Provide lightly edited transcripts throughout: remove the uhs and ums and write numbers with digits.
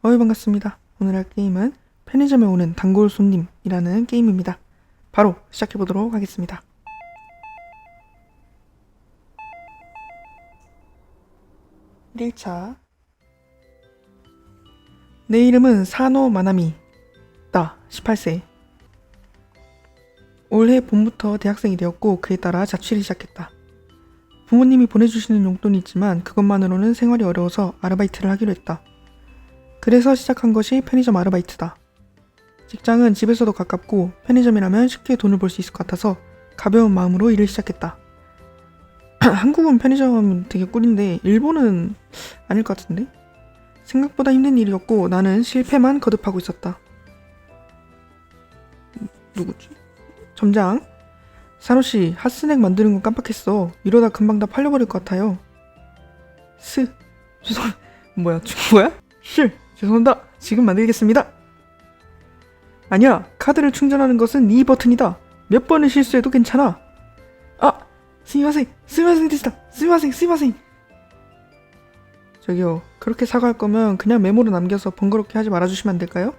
반갑습니다. 오늘 할 게임은 편의점에 오는 단골 손님이라는 게임입니다. 바로 시작해보도록 하겠습니다. 1차 내 이름은 사노 마나미 나 18세. 올해 봄부터 대학생이 되었고 그에 따라 자취를 시작했다. 부모님이 보내주시는 용돈이 있지만 그것만으로는 생활이 어려워서 아르바이트를 하기로 했다. 그래서 시작한 것이 편의점 아르바이트다. 직장은 집에서도 가깝고 편의점이라면 쉽게 돈을 벌 수 있을 것 같아서 가벼운 마음으로 일을 시작했다. 한국은 편의점 되게 꿀인데 일본은 아닐 것 같은데? 생각보다 힘든 일이었고 나는 실패만 거듭하고 있었다. 누구지? 점장, 사노씨 핫스낵 만드는 건 깜빡했어. 이러다 금방 다 팔려버릴 것 같아요. 뭐야 중국어야? 죄송합니다. 지금 만들겠습니다. 아니야, 카드를 충전하는 것은 이 버튼이다. 몇 번을 실수해도 괜찮아. 스미마셍 데시타. 스미마셍. 저기요, 그렇게 사과할 거면 그냥 메모로 남겨서 번거롭게 하지 말아주시면 안 될까요?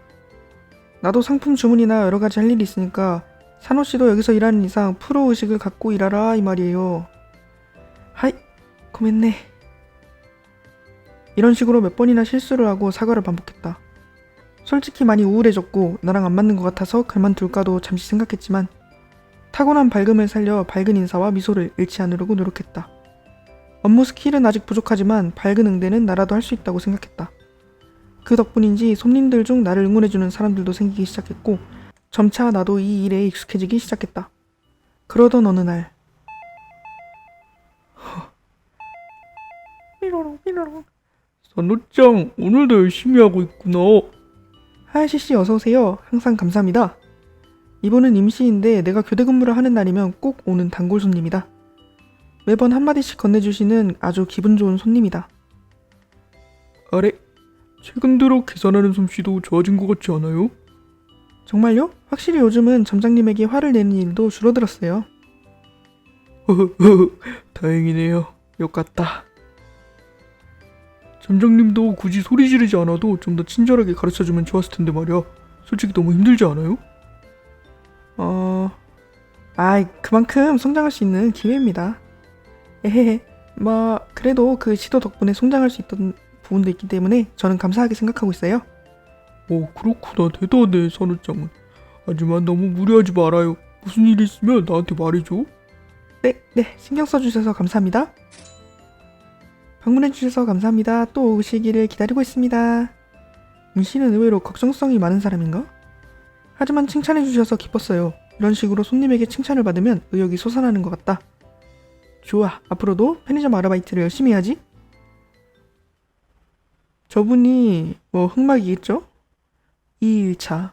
나도 상품 주문이나 여러 가지 할 일이 있으니까 산호 씨도 여기서 일하는 이상 프로 의식을 갖고 일하라 이 말이에요. 하이, 고맙네. 이런 식으로 몇 번이나 실수를 하고 사과를 반복했다. 솔직히 많이 우울해졌고 나랑 안 맞는 것 같아서 그만둘까도 잠시 생각했지만 타고난 밝음을 살려 밝은 인사와 미소를 잃지 않으려고 노력했다. 업무 스킬은 아직 부족하지만 밝은 응대는 나라도 할 수 있다고 생각했다. 그 덕분인지 손님들 중 나를 응원해주는 사람들도 생기기 시작했고 점차 나도 이 일에 익숙해지기 시작했다. 그러던 어느 날 삐로롱 산호짱, 오늘도 열심히 하고 있구나. 하야시씨 어서오세요. 항상 감사합니다. 이분은 임시인데 내가 교대 근무를 하는 날이면 꼭 오는 단골 손님이다. 매번 한마디씩 건네주시는 아주 기분 좋은 손님이다. 아래, 최근 들어 계산하는 솜씨도 좋아진 것 같지 않아요? 정말요? 확실히 요즘은 점장님에게 화를 내는 일도 줄어들었어요. 다행이네요. 역 같다. 점장님도 굳이 소리 지르지 않아도 좀 더 친절하게 가르쳐주면 좋았을 텐데 말이야. 솔직히 너무 힘들지 않아요? 그만큼 성장할 수 있는 기회입니다. 에헤헤, 그래도 그 시도 덕분에 성장할 수 있던 부분도 있기 때문에 저는 감사하게 생각하고 있어요. 그렇구나. 대단해, 산호짱은. 하지만 너무 무리하지 말아요. 무슨 일 있으면 나한테 말해줘. 네, 신경 써주셔서 감사합니다. 방문해주셔서 감사합니다. 또 오시기를 기다리고 있습니다. 민씨는 의외로 걱정성이 많은 사람인가? 하지만 칭찬해주셔서 기뻤어요. 이런 식으로 손님에게 칭찬을 받으면 의욕이 솟아나는 것 같다. 좋아, 앞으로도 편의점 아르바이트를 열심히 해야지. 저분이 흑막이겠죠? 2일차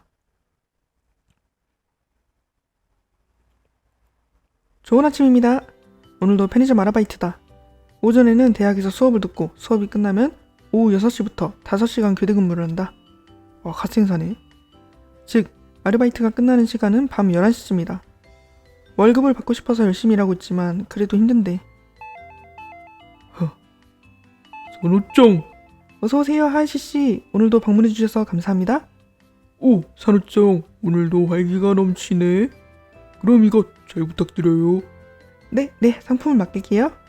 좋은 아침입니다. 오늘도 편의점 아르바이트다. 오전에는 대학에서 수업을 듣고 수업이 끝나면 오후 6시부터 5시간 교대 근무를 한다. 갓생사네. 즉 아르바이트가 끝나는 시간은 밤 11시쯤이다. 월급을 받고 싶어서 열심히 일하고 있지만 그래도 힘든데. 산호짱. 어서오세요 하이시씨. 오늘도 방문해주셔서 감사합니다. 산호짱, 오늘도 활기가 넘치네. 그럼 이것 잘 부탁드려요. 네, 상품을 맡길게요.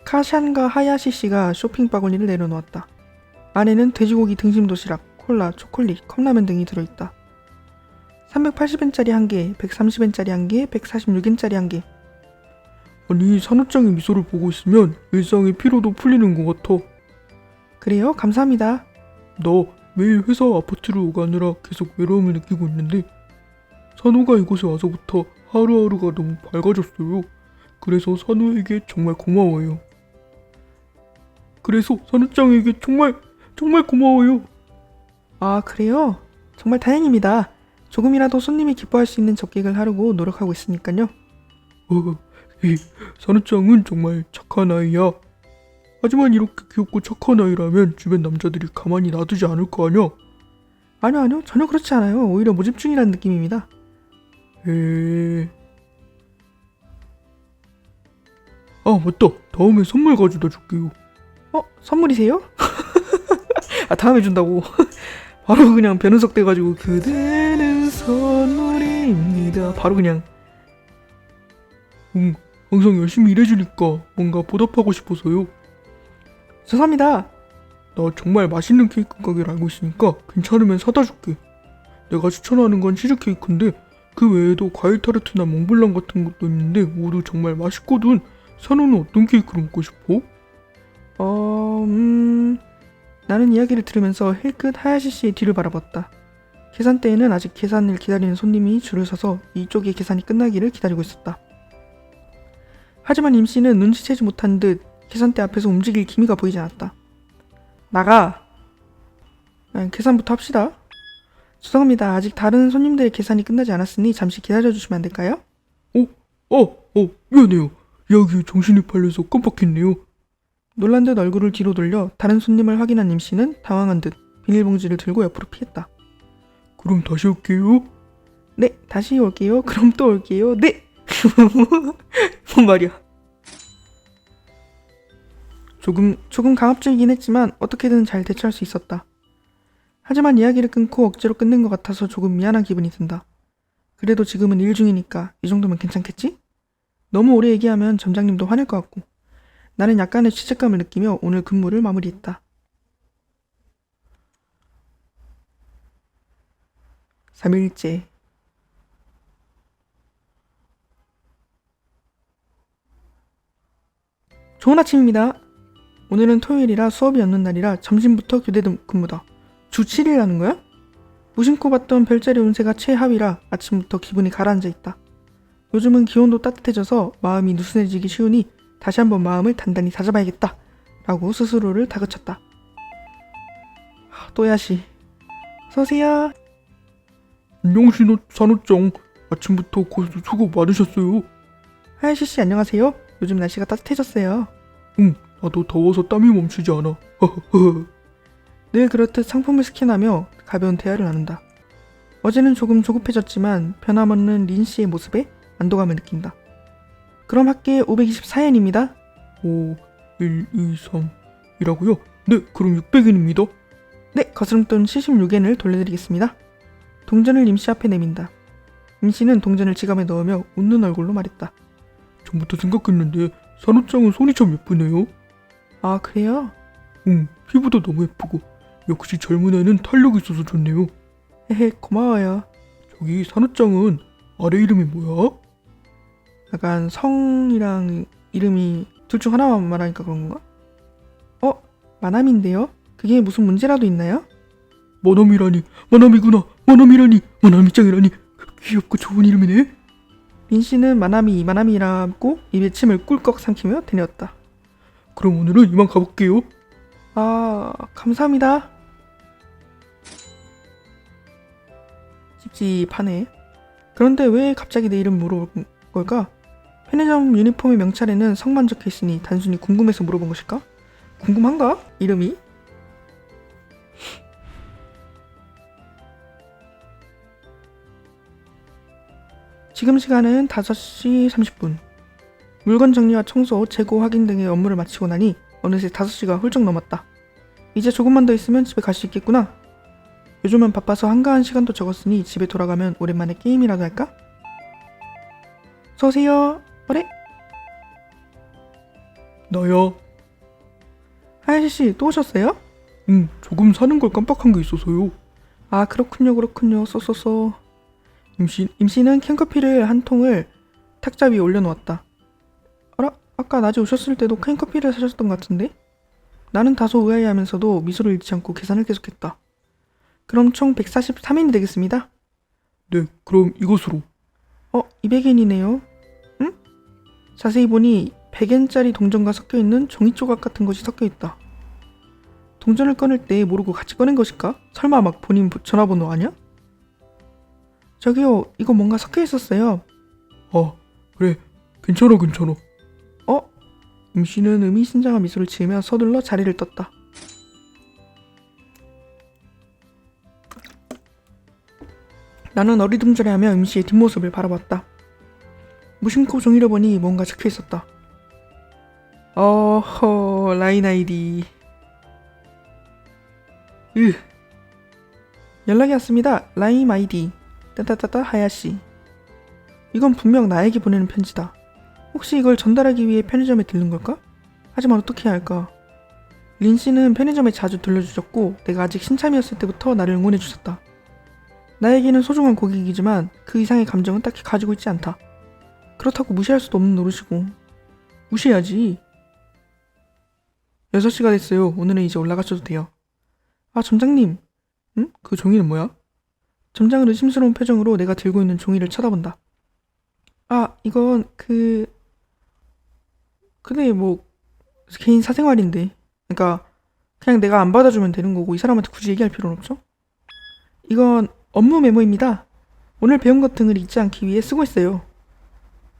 카샨과 하야시씨가 쇼핑 바구니를 내려놓았다. 안에는 돼지고기 등심 도시락, 콜라, 초콜릿, 컵라면 등이 들어있다. 380엔짜리 1개, 130엔짜리 1개, 146엔짜리 1개. 아니, 산호짱의 미소를 보고 있으면 일상의 피로도 풀리는 것 같아. 그래요? 감사합니다. 나 매일 회사 아파트로 가느라 계속 외로움을 느끼고 있는데 산호가 이곳에 와서부터 하루하루가 너무 밝아졌어요. 그래서 산호에게 정말 고마워요. 그래서 산호짱에게 정말 고마워요. 그래요? 정말 다행입니다. 조금이라도 손님이 기뻐할 수 있는 접객을 하려고 노력하고 있으니까요. 산호짱은 정말 착한 아이야. 하지만 이렇게 귀엽고 착한 아이라면 주변 남자들이 가만히 놔두지 않을 거 아냐? 아니요. 전혀 그렇지 않아요. 오히려 모집 중이라는 느낌입니다. 맞다. 다음에 선물 가져다 줄게요. 선물이세요? 다음에 준다고. 바로 그냥 변은석 돼가지고 그대는 선물입니다. 바로 그냥. 항상 열심히 일해주니까 뭔가 보답하고 싶어서요. 죄송합니다. 나 정말 맛있는 케이크 가게를 알고 있으니까 괜찮으면 사다 줄게. 내가 추천하는 건 치즈케이크인데 그 외에도 과일 타르트나 몽블랑 같은 것도 있는데 모두 정말 맛있거든. 산호는 어떤 케이크를 먹고 싶어? 나는 이야기를 들으면서 힐끗 하야시 씨의 뒤를 바라봤다. 계산대에는 아직 계산을 기다리는 손님이 줄을 서서 이쪽의 계산이 끝나기를 기다리고 있었다. 하지만 임 씨는 눈치채지 못한 듯 계산대 앞에서 움직일 기미가 보이지 않았다. 나가! 계산부터 합시다. 죄송합니다. 아직 다른 손님들의 계산이 끝나지 않았으니 잠시 기다려주시면 안 될까요? 미안해요. 이야기에 정신이 팔려서 깜빡했네요. 놀란 듯 얼굴을 뒤로 돌려 다른 손님을 확인한 임 씨는 당황한 듯 비닐봉지를 들고 옆으로 피했다. 그럼 다시 올게요. 네, 다시 올게요. 그럼 또 올게요. 네! 뭔 말이야. 조금 강압적이긴 했지만 어떻게든 잘 대처할 수 있었다. 하지만 이야기를 끊고 억지로 끝낸 것 같아서 조금 미안한 기분이 든다. 그래도 지금은 일 중이니까 이 정도면 괜찮겠지? 너무 오래 얘기하면 점장님도 화낼 것 같고. 나는 약간의 죄책감을 느끼며 오늘 근무를 마무리했다. 3일째. 좋은 아침입니다. 오늘은 토요일이라 수업이 없는 날이라 점심부터 교대 근무다. 주 7일 하는 거야? 무심코 봤던 별자리 운세가 최하위라 아침부터 기분이 가라앉아 있다. 요즘은 기온도 따뜻해져서 마음이 느슨해지기 쉬우니 다시 한번 마음을 단단히 다잡아야겠다 라고 스스로를 다그쳤다. 또야시. 어서오세요. 안녕하세요, 산호짱. 아침부터 고생 수고 많으셨어요. 하야시씨 안녕하세요. 요즘 날씨가 따뜻해졌어요. 나도 더워서 땀이 멈추지 않아. 늘 그렇듯 상품을 스캔하며 가벼운 대화를 나눈다. 어제는 조금 조급해졌지만 변함없는 린씨의 모습에 안도감을 느낀다. 그럼 합계 524엔입니다. 5, 1, 2, 3이라고요? 네, 그럼 600엔입니다. 네, 거스름돈 76엔을 돌려드리겠습니다. 동전을 임씨 앞에 내민다. 임씨는 동전을 지갑에 넣으며 웃는 얼굴로 말했다. 전부터 생각했는데 산호짱은 손이 참 예쁘네요. 아, 그래요? 피부도 너무 예쁘고 역시 젊은 애는 탄력이 있어서 좋네요. 헤헤, 고마워요. 저기 산호짱은 아래 이름이 뭐야? 약간 성이랑 이름이 둘 중 하나만 말하니까 그런 건가? 마남인데요? 그게 무슨 문제라도 있나요? 마남이라니, 마남이구나. 마남이라니, 마남이짱이라니. 귀엽고 좋은 이름이네. 린씨는 마남이라고 입에 침을 꿀꺽 삼키며 대내었다. 그럼 오늘은 이만 가볼게요. 아, 감사합니다. 찝찝하네. 그런데 왜 갑자기 내 이름 물어본 걸까? 편의점 유니폼의 명찰에는 성만 적혀있으니 단순히 궁금해서 물어본 것일까? 궁금한가? 이름이? 지금 시간은 5시 30분. 물건 정리와 청소, 재고 확인 등의 업무를 마치고 나니 어느새 5시가 훌쩍 넘었다. 이제 조금만 더 있으면 집에 갈 수 있겠구나. 요즘은 바빠서 한가한 시간도 적었으니 집에 돌아가면 오랜만에 게임이라도 할까? 어서오세요. 어래? 나야. 하야시씨 또 오셨어요? 조금 사는 걸 깜빡한 게 있어서요. 아, 그렇군요. 쏘쏘쏘. 임씨는 캔커피를 한 통을 탁자 위에 올려놓았다. 어라? 아까 낮에 오셨을 때도 캔커피를 사셨던 것 같은데? 나는 다소 의아해하면서도 미소를 잃지 않고 계산을 계속했다. 그럼 총 143엔이 되겠습니다. 네, 그럼 이것으로. 200엔이네요. 응? 자세히 보니 100엔짜리 동전과 섞여있는 종이 조각 같은 것이 섞여있다. 동전을 꺼낼 때 모르고 같이 꺼낸 것일까? 설마 막 본인 전화번호 아냐? 저기요, 이거 뭔가 섞여있었어요. 아, 그래. 괜찮아. 임씨는 의미심장한 미소를 지으며 서둘러 자리를 떴다. 나는 어리둥절해하며 임씨의 뒷모습을 바라봤다. 무심코 종이를 보니 뭔가 적혀있었다. 라인 아이디. 연락이 왔습니다. 라임 아이디 따따따따 하야시. 이건 분명 나에게 보내는 편지다. 혹시 이걸 전달하기 위해 편의점에 들른 걸까? 하지만 어떻게 해야 할까? 린 씨는 편의점에 자주 들려주셨고 내가 아직 신참이었을 때부터 나를 응원해주셨다. 나에게는 소중한 고객이지만 그 이상의 감정은 딱히 가지고 있지 않다. 그렇다고 무시할 수도 없는 노릇이고. 무시해야지. 6시가 됐어요. 오늘은 이제 올라가셔도 돼요. 아, 점장님. 응? 그 종이는 뭐야? 점장은 의심스러운 표정으로 내가 들고 있는 종이를 쳐다본다. 아, 이건 근데 뭐 개인 사생활인데. 그러니까 그냥 내가 안 받아주면 되는 거고 이 사람한테 굳이 얘기할 필요는 없죠? 이건 업무 메모입니다. 오늘 배운 것 등을 잊지 않기 위해 쓰고 있어요.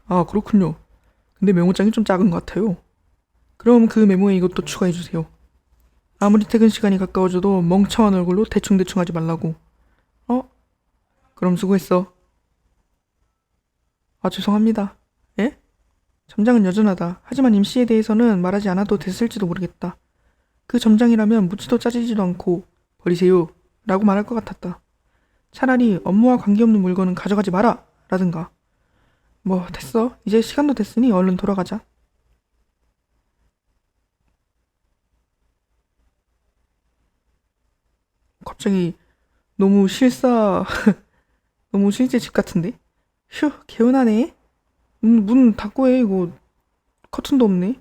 아, 그렇군요. 근데 메모장이 좀 작은 것 같아요. 그럼 그 메모에 이것도 추가해주세요. 아무리 퇴근 시간이 가까워져도 멍청한 얼굴로 대충대충 하지 말라고. 그럼 수고했어. 아, 죄송합니다. 예? 점장은 여전하다. 하지만 임씨에 대해서는 말하지 않아도 됐을지도 모르겠다. 그 점장이라면 묻지도 짜지지도 않고 버리세요 라고 말할 것 같았다. 차라리 업무와 관계없는 물건은 가져가지 마라 라든가. 뭐 됐어. 이제 시간도 됐으니 얼른 돌아가자. 갑자기 너무 너무 실제 집 같은데? 휴, 개운하네. 문 닫고 해. 이거 커튼도 없네.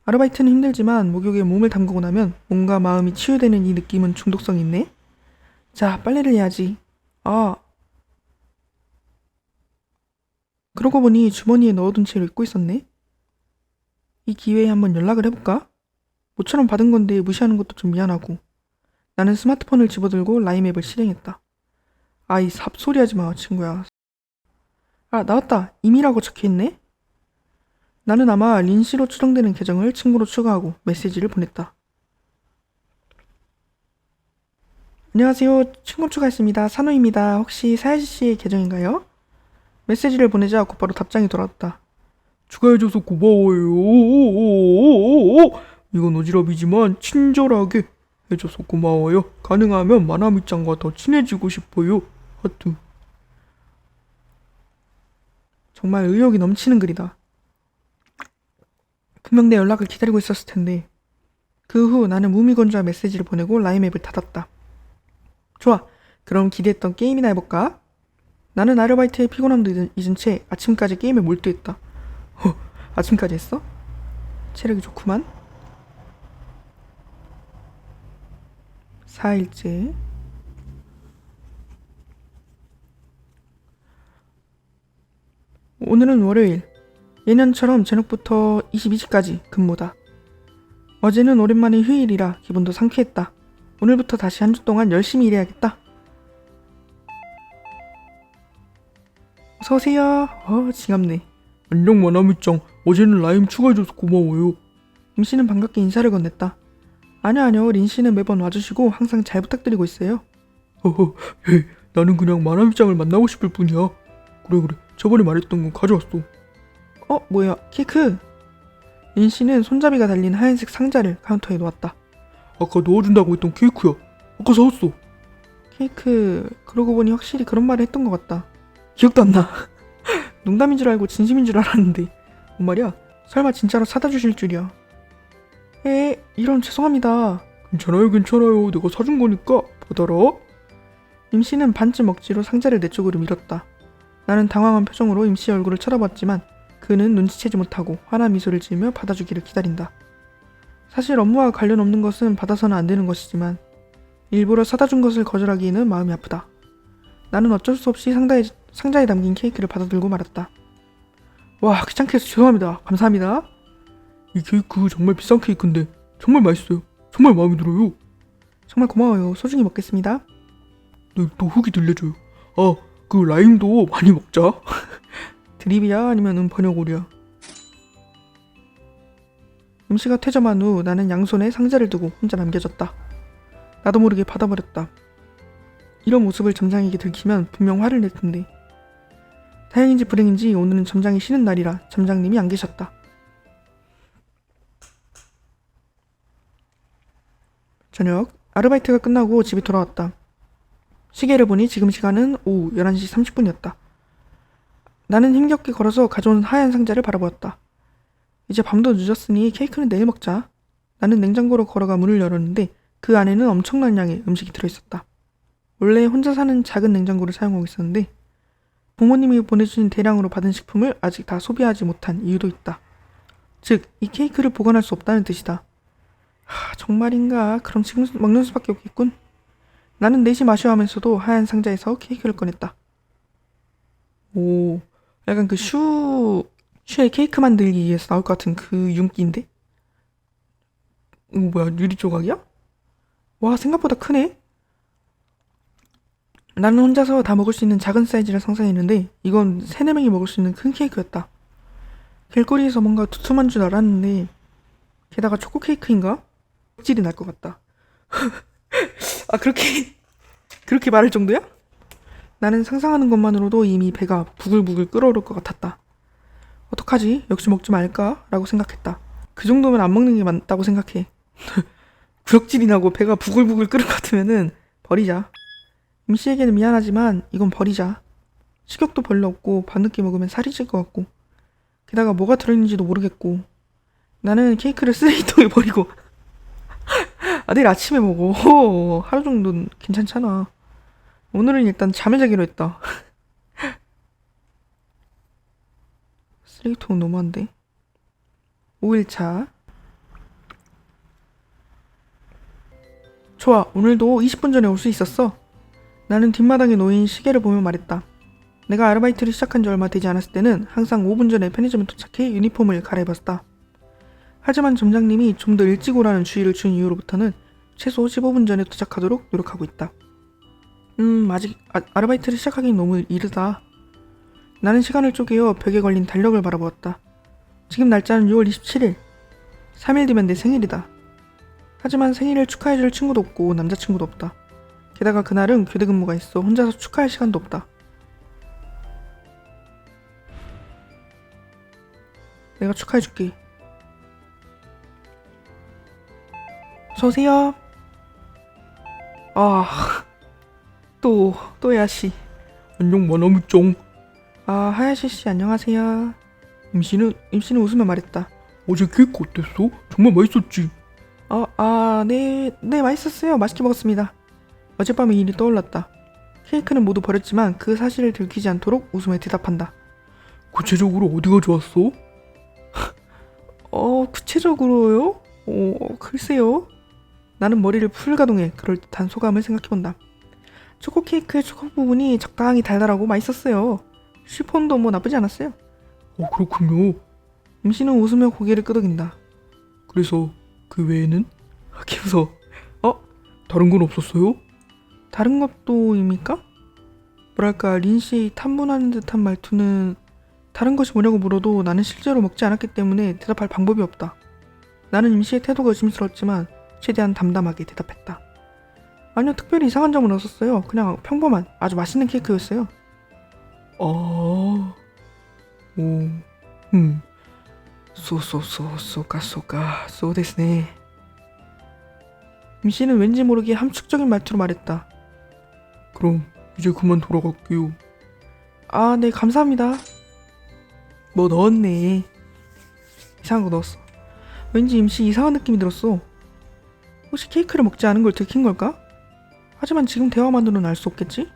아르바이트는 힘들지만 목욕에 몸을 담그고 나면 몸과 마음이 치유되는 이 느낌은 중독성이 있네. 자, 빨래를 해야지. 아, 그러고 보니 주머니에 넣어둔 채로 잊고 있었네. 이 기회에 한번 연락을 해볼까? 모처럼 받은 건데 무시하는 것도 좀 미안하고. 나는 스마트폰을 집어들고 라임 앱을 실행했다. 아이 삽소리 하지 마, 친구야. 아, 나왔다. 임이라고 적혀있네. 나는 아마 린씨로 추정되는 계정을 친구로 추가하고 메시지를 보냈다. 안녕하세요. 친구 추가했습니다. 산호입니다. 혹시 사야지씨의 계정인가요? 메시지를 보내자 곧바로 답장이 돌아왔다. 추가해줘서 고마워요. 이건 오지랖이지만 친절하게 해줘서 고마워요. 가능하면 마나미짱과 더 친해지고 싶어요. 하트. 정말 의욕이 넘치는 글이다. 분명 내 연락을 기다리고 있었을 텐데. 그 후 나는 무미건조한 메시지를 보내고 라임 앱을 닫았다. 좋아. 그럼 기대했던 게임이나 해볼까? 나는 아르바이트의 피곤함도 잊은 채 아침까지 게임에 몰두했다. 아침까지 했어? 체력이 좋구만. 4일째. 오늘은 월요일. 예년처럼 저녁부터 22시까지 근무다. 어제는 오랜만에 휴일이라 기분도 상쾌했다. 오늘부터 다시 한 주 동안 열심히 일해야겠다. 어서오세요. 지갑네. 안녕 마나미짱. 어제는 라임 추가해줘서 고마워요. 임씨는 반갑게 인사를 건넸다. 아니요. 린씨는 매번 와주시고 항상 잘 부탁드리고 있어요. 헤, 나는 그냥 마나미짱을 만나고 싶을 뿐이야. 그래. 저번에 말했던 건 가져왔어. 뭐야, 케이크. 린씨는 손잡이가 달린 하얀색 상자를 카운터에 놓았다. 아까 넣어준다고 했던 케이크야. 아까 사왔어. 케이크, 그러고 보니 확실히 그런 말을 했던 것 같다. 기억도 안 나. 농담인 줄 알고 진심인 줄 알았는데 뭔 말이야? 설마 진짜로 사다 주실 줄이야. 이런 죄송합니다. 괜찮아요. 내가 사준 거니까 받아라. 임씨는 반쯤 억지로 상자를 내 쪽으로 밀었다. 나는 당황한 표정으로 임씨 얼굴을 쳐다봤지만 그는 눈치채지 못하고 환한 미소를 지으며 받아주기를 기다린다. 사실 업무와 관련 없는 것은 받아서는 안 되는 것이지만 일부러 사다 준 것을 거절하기에는 마음이 아프다. 나는 어쩔 수 없이 상자에 담긴 케이크를 받아들고 말았다. 와, 귀찮게 해서 죄송합니다. 감사합니다. 이 케이크 정말 비싼 케이크인데 정말 맛있어요. 정말 마음에 들어요. 정말 고마워요. 소중히 먹겠습니다. 네, 또 후기 들려줘요. 아, 그 라임도 많이 먹자. 드립이야 아니면 번역오류야? 임씨가 퇴점한 후 나는 양손에 상자를 두고 혼자 남겨졌다. 나도 모르게 받아버렸다. 이런 모습을 점장에게 들키면 분명 화를 낼 텐데. 다행인지 불행인지 오늘은 점장이 쉬는 날이라 점장님이 안 계셨다. 저녁, 아르바이트가 끝나고 집에 돌아왔다. 시계를 보니 지금 시간은 오후 11시 30분이었다. 나는 힘겹게 걸어서 가져온 하얀 상자를 바라보았다. 이제 밤도 늦었으니 케이크는 내일 먹자. 나는 냉장고로 걸어가 문을 열었는데 그 안에는 엄청난 양의 음식이 들어있었다. 원래 혼자 사는 작은 냉장고를 사용하고 있었는데 부모님이 보내주신 대량으로 받은 식품을 아직 다 소비하지 못한 이유도 있다. 즉, 이 케이크를 보관할 수 없다는 뜻이다. 정말인가? 그럼 지금 먹는 수밖에 없겠군. 나는 내심 아쉬워하면서도 하얀 상자에서 케이크를 꺼냈다. 오, 약간 그 슈에 케이크 만들기 위해서 나올 것 같은 그 윤기인데? 이거 뭐야, 유리 조각이야? 와, 생각보다 크네? 나는 혼자서 다 먹을 수 있는 작은 사이즈를 상상했는데 이건 3-4명이 먹을 수 있는 큰 케이크였다. 길거리에서 뭔가 두툼한 줄 알았는데 게다가 초코 케이크인가? 질이 날 것 같다. 아, 그렇게 말할 정도야? 나는 상상하는 것만으로도 이미 배가 부글부글 끓어오를 것 같았다. 어떡하지? 역시 먹지 말까? 라고 생각했다. 그 정도면 안 먹는 게 맞다고 생각해. 구역질이 나고 배가 부글부글 끓을 것 같으면은 버리자. 임씨에게는 미안하지만 이건 버리자. 식욕도 별로 없고 밤늦게 먹으면 살이 찔 것 같고 게다가 뭐가 들어있는지도 모르겠고 나는 케이크를 쓰레기통에 버리고 내일 아침에 먹어. 하루 정도는 괜찮잖아. 오늘은 일단 잠을 자기로 했다. 쓰레기통 너무한데. 5일차. 좋아, 오늘도 20분 전에 올 수 있었어. 나는 뒷마당에 놓인 시계를 보며 말했다. 내가 아르바이트를 시작한 지 얼마 되지 않았을 때는 항상 5분 전에 편의점에 도착해 유니폼을 갈아입었다. 하지만 점장님이 좀 더 일찍 오라는 주의를 준 이후로부터는 최소 15분 전에 도착하도록 노력하고 있다. 아직 아르바이트를 시작하긴 너무 이르다. 나는 시간을 쪼개어 벽에 걸린 달력을 바라보았다. 지금 날짜는 6월 27일. 3일 뒤면 내 생일이다. 하지만 생일을 축하해줄 친구도 없고 남자친구도 없다. 게다가 그날은 교대 근무가 있어 혼자서 축하할 시간도 없다. 내가 축하해줄게. 어서오세요. 또 야씨. 안녕 마나무짱. 하야시씨 안녕하세요. 임씨는 웃으며 말했다. 어제 케이크 어땠어? 정말 맛있었지? 네 맛있었어요. 맛있게 먹었습니다. 어젯밤의 일이 떠올랐다. 케이크는 모두 버렸지만 그 사실을 들키지 않도록 웃으며 대답한다. 구체적으로 어디가 좋았어? 구체적으로요? 글쎄요. 나는 머리를 풀가동해 그럴듯한 소감을 생각해본다. 초코 케이크의 초코 부분이 적당히 달달하고 맛있었어요. 쉬폰도 뭐 나쁘지 않았어요. 그렇군요. 임씨는 웃으며 고개를 끄덕인다. 그래서 그 외에는? 기무서. 다른 건 없었어요? 다른 것도입니까? 뭐랄까 린씨 탐문하는 듯한 말투는 다른 것이 뭐냐고 물어도 나는 실제로 먹지 않았기 때문에 대답할 방법이 없다. 나는 임씨의 태도가 의심스러웠지만 최대한 담담하게 대답했다. 아니요, 특별히 이상한 점은 없었어요. 그냥 평범한 아주 맛있는 케이크였어요. 소데스네. 임씨는 왠지 모르게 함축적인 말투로 말했다. 그럼 이제 그만 돌아갈게요. 네, 감사합니다. 뭐 넣었네. 이상한 거 넣었어. 왠지 임씨 이상한 느낌이 들었어. 혹시 케이크를 먹지 않은 걸 들킨 걸까? 하지만 지금 대화만으로는 알 수 없겠지?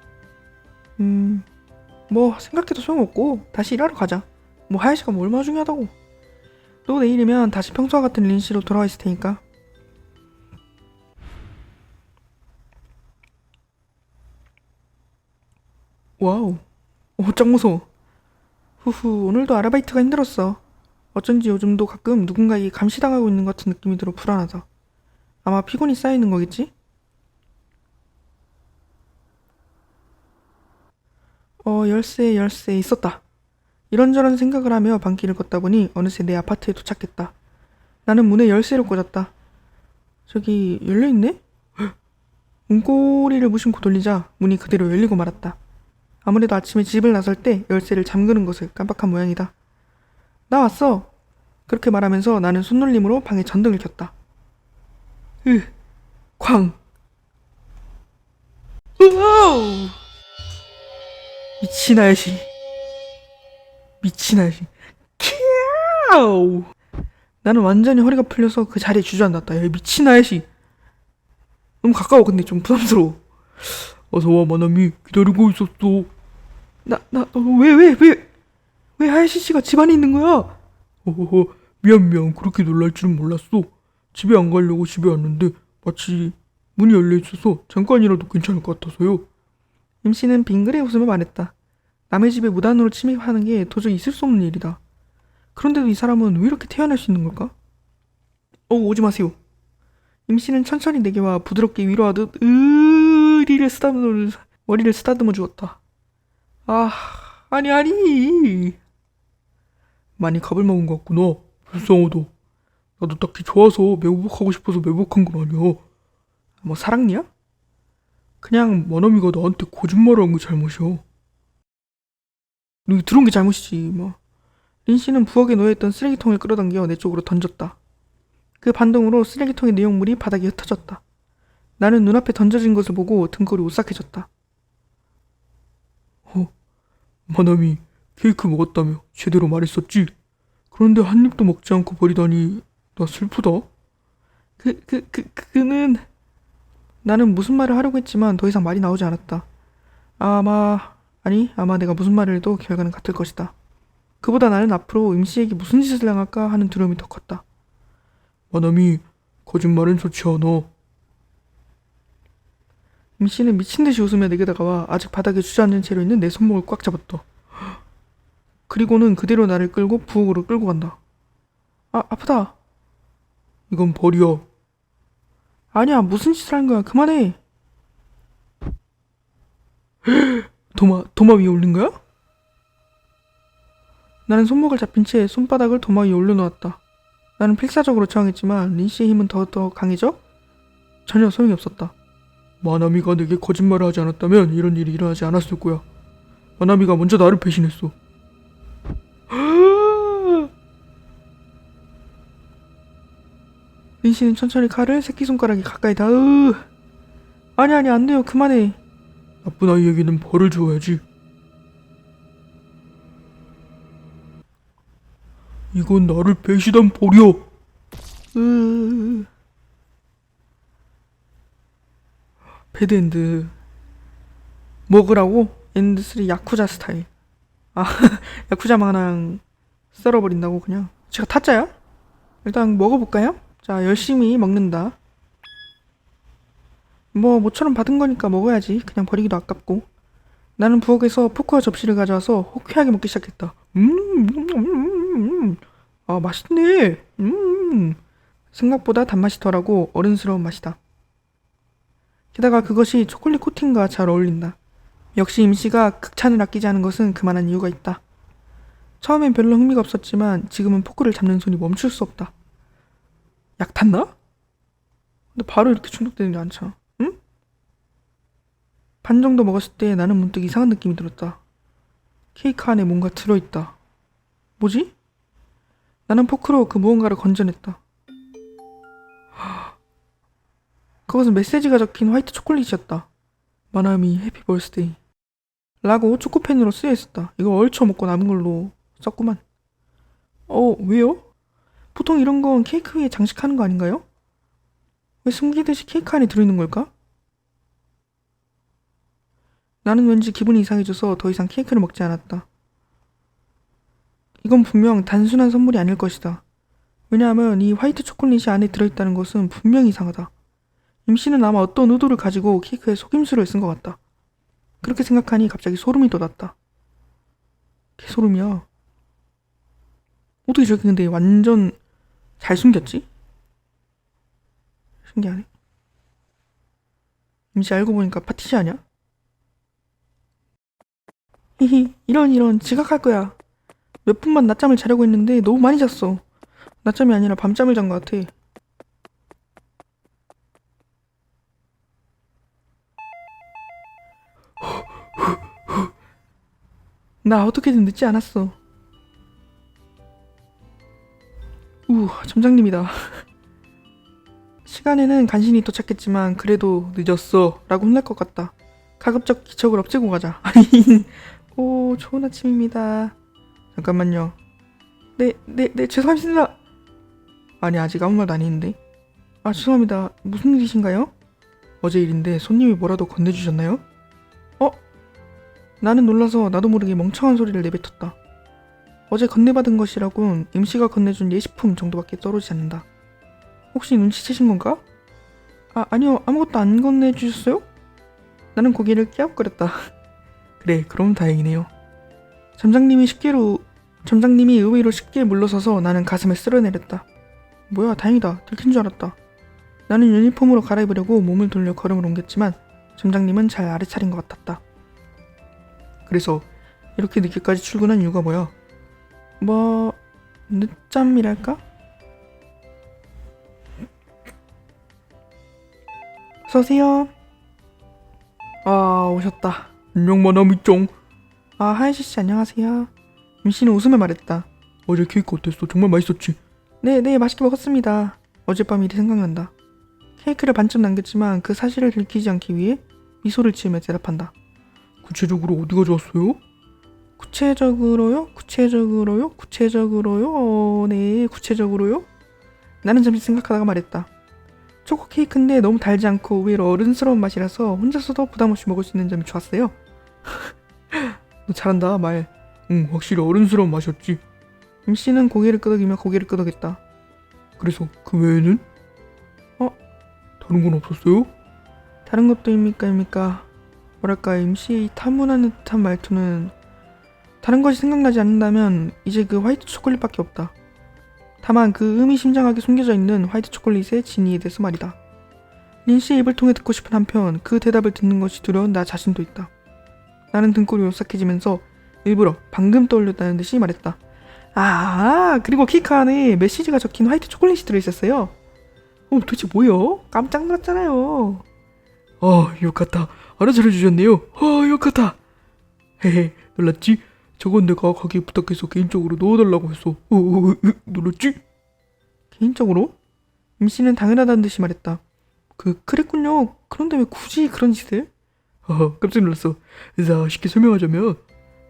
뭐 생각해도 소용없고 다시 일하러 가자. 뭐 하야시가 뭐 얼마나 중요하다고. 또 내일이면 다시 평소와 같은 린씨로 돌아와 있을 테니까. 와우. 짱 무서워. 오늘도 아르바이트가 힘들었어. 어쩐지 요즘도 가끔 누군가에게 감시당하고 있는 것 같은 느낌이 들어 불안하다. 아마 피곤이 쌓이는 거겠지? 열쇠 있었다. 이런저런 생각을 하며 밤길을 걷다 보니 어느새 내 아파트에 도착했다. 나는 문에 열쇠를 꽂았다. 저기 열려있네? 문고리를 무심코 돌리자 문이 그대로 열리고 말았다. 아무래도 아침에 집을 나설 때 열쇠를 잠그는 것을 깜빡한 모양이다. 나 왔어. 그렇게 말하면서 나는 손놀림으로 방에 전등을 켰다. 쾅. 아우! 미친 아저씨. 미친 아저씨. 캬우! 나는 완전히 허리가 풀려서 그 자리에 주저앉았다. 야, 이 미친 아저씨. 너무 가까워. 근데 좀 부담스러워. 어서와 마나미, 기다리고 있었어. 왜 하야시 씨가 집 안에 있는 거야? 허허허, 미안, 그렇게 놀랄 줄은 몰랐어. 집에 안 가려고 집에 왔는데 마치 문이 열려 있어서 잠깐이라도 괜찮을 것 같아서요. 임씨는 빙그레 웃으며 말했다. 남의 집에 무단으로 침입하는 게 도저히 있을 수 없는 일이다. 그런데도 이 사람은 왜 이렇게 태어날 수 있는 걸까? 오지 마세요. 임씨는 천천히 내게와 부드럽게 위로하듯 머리를 쓰다듬어 주었다. 아니. 많이 겁을 먹은 것 같구나. 불쌍하다. 나도 딱히 좋아서 매복하고 싶어서 매복한 건 아니야. 뭐 사랑니야? 그냥 마나미가 나한테 거짓말을 한 게 잘못이야. 너 들어온 게 잘못이지 뭐. 린씨는 부엌에 놓여있던 쓰레기통을 끌어당겨 내 쪽으로 던졌다. 그 반동으로 쓰레기통의 내용물이 바닥에 흩어졌다. 나는 눈앞에 던져진 것을 보고 등골이 오싹해졌다. 마나미, 케이크 먹었다며 제대로 말했었지? 그런데 한 입도 먹지 않고 버리다니 나 슬프다. 그는... 나는 무슨 말을 하려고 했지만 더 이상 말이 나오지 않았다. 아마 내가 무슨 말을 해도 결과는 같을 것이다. 그보다 나는 앞으로 임씨에게 무슨 짓을 당할까 하는 두려움이 더 컸다. 마나미, 거짓말은 좋지 않아. 임씨는 미친 듯이 웃으며 내게 다가와 아직 바닥에 주저앉은 채로 있는 내 손목을 꽉 잡았다. 그리고는 그대로 나를 끌고 부엌으로 끌고 간다. 아프다. 이건 벌이야. 아니야, 무슨 짓을 하는 거야. 그만해. 도마 위에 올린 거야? 나는 손목을 잡힌 채 손바닥을 도마 위에 올려놓았다. 나는 필사적으로 저항했지만 린씨의 힘은 더 강해져 전혀 소용이 없었다. 마나미가 내게 거짓말을 하지 않았다면 이런 일이 일어나지 않았을 거야. 마나미가 먼저 나를 배신했어. 린씨는 천천히 칼을 새끼손가락에 가까이 아니 안 돼요. 그만해. 나쁜 아이에게는 벌을 줘야지. 이건 나를 배신한 벌이야. 배드엔드 먹으라고? 엔드3 야쿠자 스타일. 야쿠자 마냥 썰어버린다고 그냥. 제가 타짜야? 일단 먹어볼까요? 자, 열심히 먹는다. 뭐 모처럼 받은 거니까 먹어야지. 그냥 버리기도 아깝고. 나는 부엌에서 포크와 접시를 가져와서 호쾌하게 먹기 시작했다. 맛있네. 생각보다 단맛이 덜하고 어른스러운 맛이다. 게다가 그것이 초콜릿 코팅과 잘 어울린다. 역시 임씨가 극찬을 아끼지 않은 것은 그만한 이유가 있다. 처음엔 별로 흥미가 없었지만 지금은 포크를 잡는 손이 멈출 수 없다. 약 탔나? 근데 바로 이렇게 중독되는 게 않잖아. 응? 반 정도 먹었을 때 나는 문득 이상한 느낌이 들었다. 케이크 안에 뭔가 들어있다. 뭐지? 나는 포크로 그 무언가를 건져냈다. 그것은 메시지가 적힌 화이트 초콜릿이었다. 마나미 해피 벌스데이 라고 초코펜으로 쓰여있었다. 이거 얼쳐 먹고 남은 걸로 썼구만. 왜요? 보통 이런 건 케이크 위에 장식하는 거 아닌가요? 왜 숨기듯이 케이크 안에 들어있는 걸까? 나는 왠지 기분이 이상해져서 더 이상 케이크를 먹지 않았다. 이건 분명 단순한 선물이 아닐 것이다. 왜냐하면 이 화이트 초콜릿이 안에 들어있다는 것은 분명히 이상하다. 임씨는 아마 어떤 의도를 가지고 케이크에 속임수를 쓴 것 같다. 그렇게 생각하니 갑자기 소름이 돋았다. 개소름이야. 어떻게 저렇게 근데 완전 잘 숨겼지? 신기하네. 임씨 알고 보니까 파티시 아냐? 히히, 이런 지각할 거야. 몇 분만 낮잠을 자려고 했는데 너무 많이 잤어. 낮잠이 아니라 밤잠을 잔 것 같아. 나 어떻게든 늦지 않았어. 점장님이다. 시간에는 간신히 도착했지만 그래도 늦었어 라고 혼날 것 같다. 가급적 기척을 없애고 가자. 아니, 오, 좋은 아침입니다. 잠깐만요. 네, 죄송합니다. 아니, 아직 아무 말도 안 했는데. 아, 죄송합니다. 무슨 일이신가요? 어제 일인데 손님이 뭐라도 건네주셨나요? 나는 놀라서 나도 모르게 멍청한 소리를 내뱉었다. 어제 건네받은 것이라곤 임씨가 건네준 예식품 정도밖에 떠오르지 않는다. 혹시 눈치채신 건가? 아니요. 아무것도 안 건네주셨어요? 나는 고개를 깨우거렸다. 그래, 그럼 다행이네요. 점장님이 의외로 쉽게 물러서서 나는 가슴을 쓸어내렸다. 뭐야, 다행이다. 들킨 줄 알았다. 나는 유니폼으로 갈아입으려고 몸을 돌려 걸음을 옮겼지만 점장님은 잘 알아차린 것 같았다. 그래서 이렇게 늦게까지 출근한 이유가 뭐야? 뭐... 늦잠이랄까? 어서오세요. 오셨다. 안녕 마나미짱. 하이시씨 안녕하세요. 임씨는 웃으며 말했다. 어제 케이크 어땠어? 정말 맛있었지? 네, 맛있게 먹었습니다. 어젯밤 일이 생각난다. 케이크를 반쯤 남겼지만 그 사실을 들키지 않기 위해 미소를 지으며 대답한다. 구체적으로 어디가 좋았어요? 구체적으로요? 네, 구체적으로요? 나는 잠시 생각하다가 말했다. 초코 케이크인데 너무 달지 않고 의외로 어른스러운 맛이라서 혼자서도 부담없이 먹을 수 있는 점이 좋았어요. 너 잘한다, 말. 응, 확실히 어른스러운 맛이었지. 임씨는 고개를 끄덕였다. 그래서 그 외에는? 다른 건 없었어요? 다른 것도 입니까? 뭐랄까, 임씨의 이 타문하는 듯한 말투는 다른 것이 생각나지 않는다면 이제 그 화이트 초콜릿밖에 없다. 다만 그 의미심장하게 숨겨져 있는 화이트 초콜릿의 진위에 대해서 말이다. 린씨의 입을 통해 듣고 싶은 한편 그 대답을 듣는 것이 두려운 나 자신도 있다. 나는 등골이 오싹해지면서 일부러 방금 떠올렸다는 듯이 말했다. 그리고 케이크 안에 메시지가 적힌 화이트 초콜릿이 들어있었어요. 도대체 뭐요? 깜짝 놀랐잖아요. 요카타. 알아차려 주셨네요. 요카타. 헤헤, 놀랐지? 저건 내가 가게에 부탁해서 개인적으로 넣어달라고 했어. 놀랐지? 개인적으로? 임씨는 당연하다는 듯이 말했다. 그랬군요. 그런데 왜 굳이 그런 짓을? 깜짝 놀랐어. 자, 쉽게 설명하자면,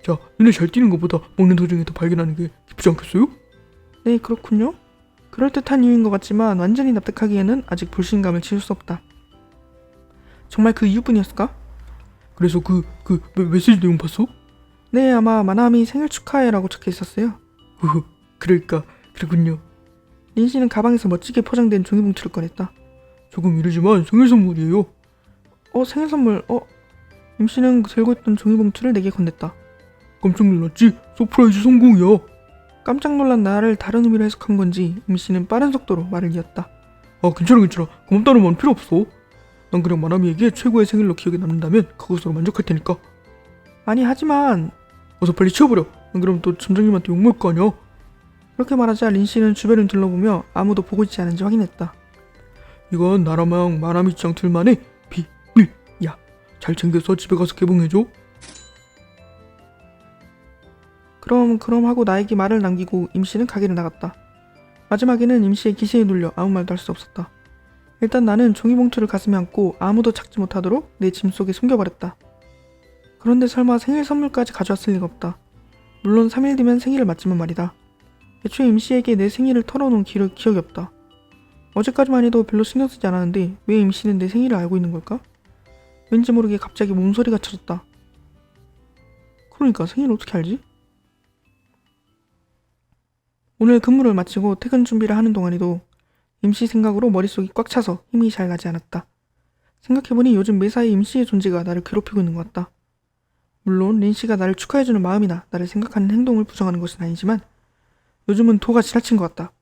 자, 눈에 잘 띄는 것보다 먹는 도중에 더 발견하는 게 기쁘지 않겠어요? 네, 그렇군요. 그럴듯한 이유인 것 같지만 완전히 납득하기에는 아직 불신감을 지울 수 없다. 정말 그 이유뿐이었을까? 그래서 메시지 내용 봤어? 네, 아마 마나미 생일 축하해라고 적혀 있었어요. 그랬군요. 린씨는 가방에서 멋지게 포장된 종이봉투를 꺼냈다. 조금 이르지만 생일 선물이에요. 생일 선물, 임씨는 들고 있던 종이봉투를 내게 건넸다. 깜짝 놀랐지? 서프라이즈 성공이야. 깜짝 놀란 나를 다른 의미로 해석한 건지 임씨는 빠른 속도로 말을 이었다. 괜찮아. 고맙다는 말 필요 없어. 난 그냥 마나미에게 최고의 생일로 기억에 남는다면 그것으로 만족할 테니까. 아니, 하지만... 어서 빨리 치워버려. 안 그러면 또 점장님한테 욕먹을 거 아니야. 그렇게 말하자 린씨는 주변을 둘러보며 아무도 보고 있지 않은지 확인했다. 이건 나라랑 마나미짱 둘만의 비밀이야. 잘 챙겨서 집에 가서 개봉해줘. 그럼 하고 나에게 말을 남기고 임씨는 가게를 나갔다. 마지막에는 임씨의 기세에 눌려 아무 말도 할 수 없었다. 일단 나는 종이봉투를 가슴에 안고 아무도 찾지 못하도록 내 짐 속에 숨겨버렸다. 그런데 설마 생일 선물까지 가져왔을 리가 없다. 물론 3일 뒤면 생일을 맞지만 말이다. 애초에 임씨에게 내 생일을 털어놓은 기억이 없다. 어제까지만 해도 별로 신경 쓰지 않았는데 왜 임씨는 내 생일을 알고 있는 걸까? 왠지 모르게 갑자기 몸소리가 쳐졌다. 그러니까 생일을 어떻게 알지? 오늘 근무를 마치고 퇴근 준비를 하는 동안에도 임씨 생각으로 머릿속이 꽉 차서 힘이 잘 가지 않았다. 생각해보니 요즘 매사에 임씨의 존재가 나를 괴롭히고 있는 것 같다. 물론 린씨가 나를 축하해주는 마음이나 나를 생각하는 행동을 부정하는 것은 아니지만 요즘은 도가 지나친 것 같다.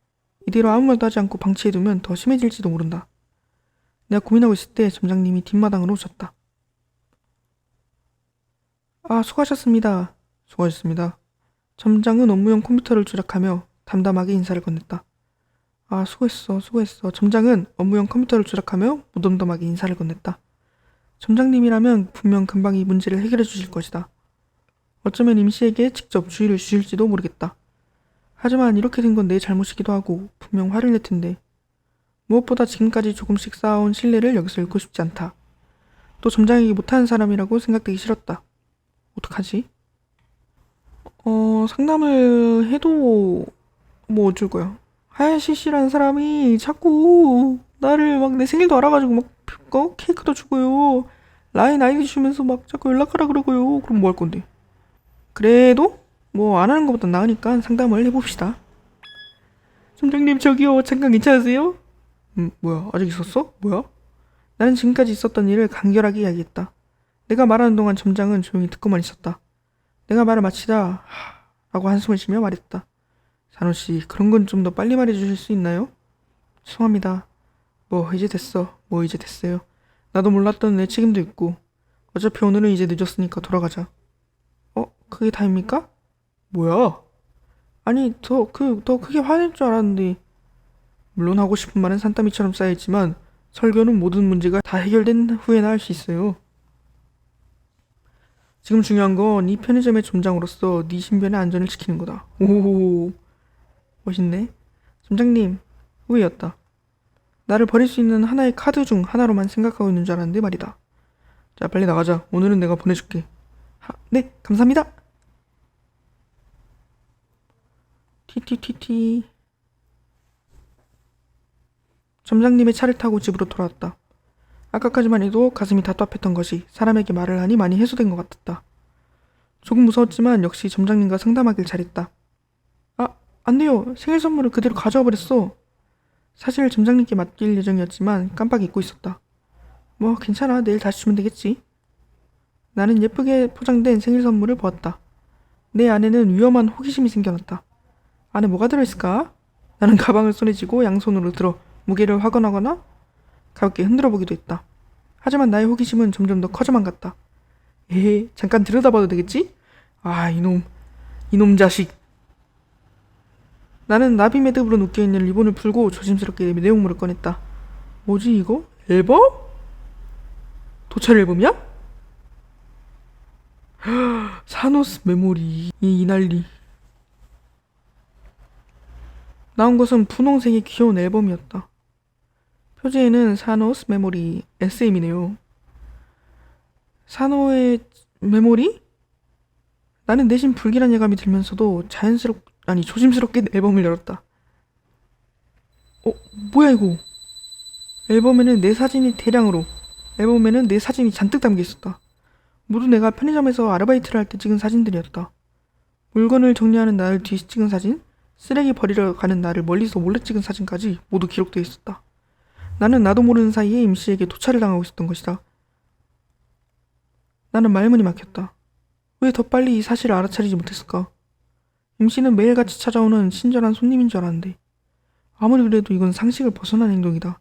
이대로 아무 말도 하지 않고 방치해두면 더 심해질지도 모른다. 내가 고민하고 있을 때 점장님이 뒷마당으로 오셨다. 수고하셨습니다. 수고하셨습니다. 점장은 업무용 컴퓨터를 조작하며 담담하게 인사를 건넸다. 수고했어. 점장은 업무용 컴퓨터를 조작하며 무덤덤하게 인사를 건넸다. 점장님이라면 분명 금방 이 문제를 해결해 주실 것이다. 어쩌면 임씨에게 직접 주의를 주실지도 모르겠다. 하지만 이렇게 된 건 내 잘못이기도 하고 분명 화를 낼 텐데 무엇보다 지금까지 조금씩 쌓아온 신뢰를 여기서 잃고 싶지 않다. 또 점장에게 못하는 사람이라고 생각되기 싫었다. 어떡하지? 상담을 해도 뭐 어쩔 거야. 하야시 씨라는 사람이 자꾸 나를 막 내 생일도 알아가지고 막 케이크도 주고요. 라인 아이디 주면서 막 자꾸 연락하라 그러고요. 그럼 뭐 할 건데? 그래도 뭐 안 하는 것보다 나으니까 상담을 해봅시다. 점장님 저기요 잠깐 괜찮으세요? 뭐야 아직 있었어? 뭐야? 나는 지금까지 있었던 일을 간결하게 이야기했다. 내가 말하는 동안 점장은 조용히 듣고만 있었다. 내가 말을 마치자 라고 한숨을 쉬며 말했다. 산호씨 그런 건 좀 더 빨리 말해주실 수 있나요? 죄송합니다. 뭐 이제 됐어. 뭐 이제 됐어요. 나도 몰랐던 내 책임도 있고 어차피 오늘은 이제 늦었으니까 돌아가자. 그게 다입니까? 뭐야? 아니 더 크게 화낼 줄 알았는데. 물론 하고 싶은 말은 산더미처럼 쌓여있지만 설교는 모든 문제가 다 해결된 후에나 할 수 있어요. 지금 중요한 건 이 편의점의 점장으로서 네 신변의 안전을 지키는 거다. 오 멋있네. 점장님 후회였다. 나를 버릴 수 있는 하나의 카드 중 하나로만 생각하고 있는 줄 알았는데 말이다. 자 빨리 나가자. 오늘은 내가 보내줄게. 네 감사합니다. 티티티티. 점장님의 차를 타고 집으로 돌아왔다. 아까까지만 해도 가슴이 답답했던 것이 사람에게 말을 하니 많이 해소된 것 같았다. 조금 무서웠지만 역시 점장님과 상담하길 잘했다. 안 돼요. 생일 선물을 그대로 가져와 버렸어. 사실 점장님께 맡길 예정이었지만 깜빡 잊고 있었다. 뭐 괜찮아. 내일 다시 주면 되겠지. 나는 예쁘게 포장된 생일 선물을 보았다. 내 안에는 위험한 호기심이 생겨났다. 안에 뭐가 들어있을까? 나는 가방을 손에 쥐고 양손으로 들어 무게를 확인하거나 가볍게 흔들어 보기도 했다. 하지만 나의 호기심은 점점 더 커져만 갔다. 에헤, 잠깐 들여다봐도 되겠지? 이놈 자식. 나는 나비 매듭으로 묶여있는 리본을 풀고 조심스럽게 내용물을 꺼냈다. 뭐지 이거? 앨범? 도찰 앨범이야? 사노스 메모리. 이 난리. 나온 것은 분홍색의 귀여운 앨범이었다. 표지에는 사노스 메모리 SM이네요. 사노의 메모리? 나는 내심 불길한 예감이 들면서도 조심스럽게 앨범을 열었다. 뭐야 이거? 앨범에는 내 사진이 잔뜩 담겨 있었다. 모두 내가 편의점에서 아르바이트를 할 때 찍은 사진들이었다. 물건을 정리하는 나를 뒤에서 찍은 사진, 쓰레기 버리러 가는 나를 멀리서 몰래 찍은 사진까지 모두 기록되어 있었다. 나는 나도 모르는 사이에 임씨에게 도찰을 당하고 있었던 것이다. 나는 말문이 막혔다. 왜 더 빨리 이 사실을 알아차리지 못했을까? 임씨는 매일같이 찾아오는 친절한 손님인 줄 알았는데 아무리 그래도 이건 상식을 벗어난 행동이다.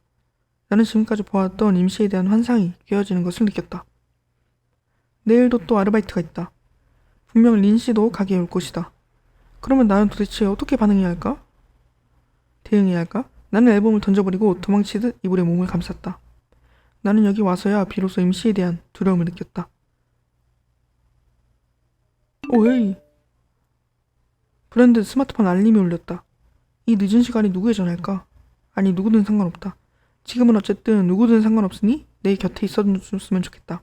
나는 지금까지 보았던 임씨에 대한 환상이 깨어지는 것을 느꼈다. 내일도 또 아르바이트가 있다. 분명 린씨도 가게에 올 것이다. 그러면 나는 도대체 어떻게 대응해야 할까? 나는 앨범을 던져버리고 도망치듯 이불에 몸을 감쌌다. 나는 여기 와서야 비로소 임씨에 대한 두려움을 느꼈다. 오헤이. 불현듯 스마트폰 알림이 울렸다. 이 늦은 시간에 누구에 전화할까? 아니 누구든 상관없다. 지금은 어쨌든 누구든 상관없으니 내 곁에 있어줬으면 좋겠다.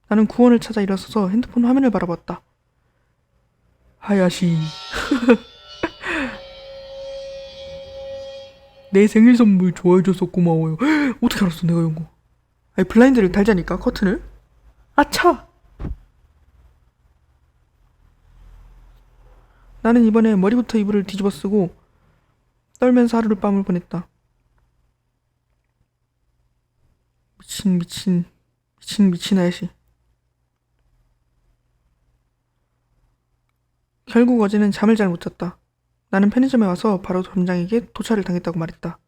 나는 구원을 찾아 일어서서 핸드폰 화면을 바라봤다. 하야시. 내 생일 선물 좋아해줘서 고마워요. 어떻게 알았어 내가 이런 거. 아니 블라인드를 달자니까 커튼을. 아차. 나는 이번에 머리부터 이불을 뒤집어 쓰고 떨면서 하루를 밤을 보냈다. 미친 아저씨. 결국 어제는 잠을 잘 못 잤다. 나는 편의점에 와서 바로 점장에게 도찰을 당했다고 말했다.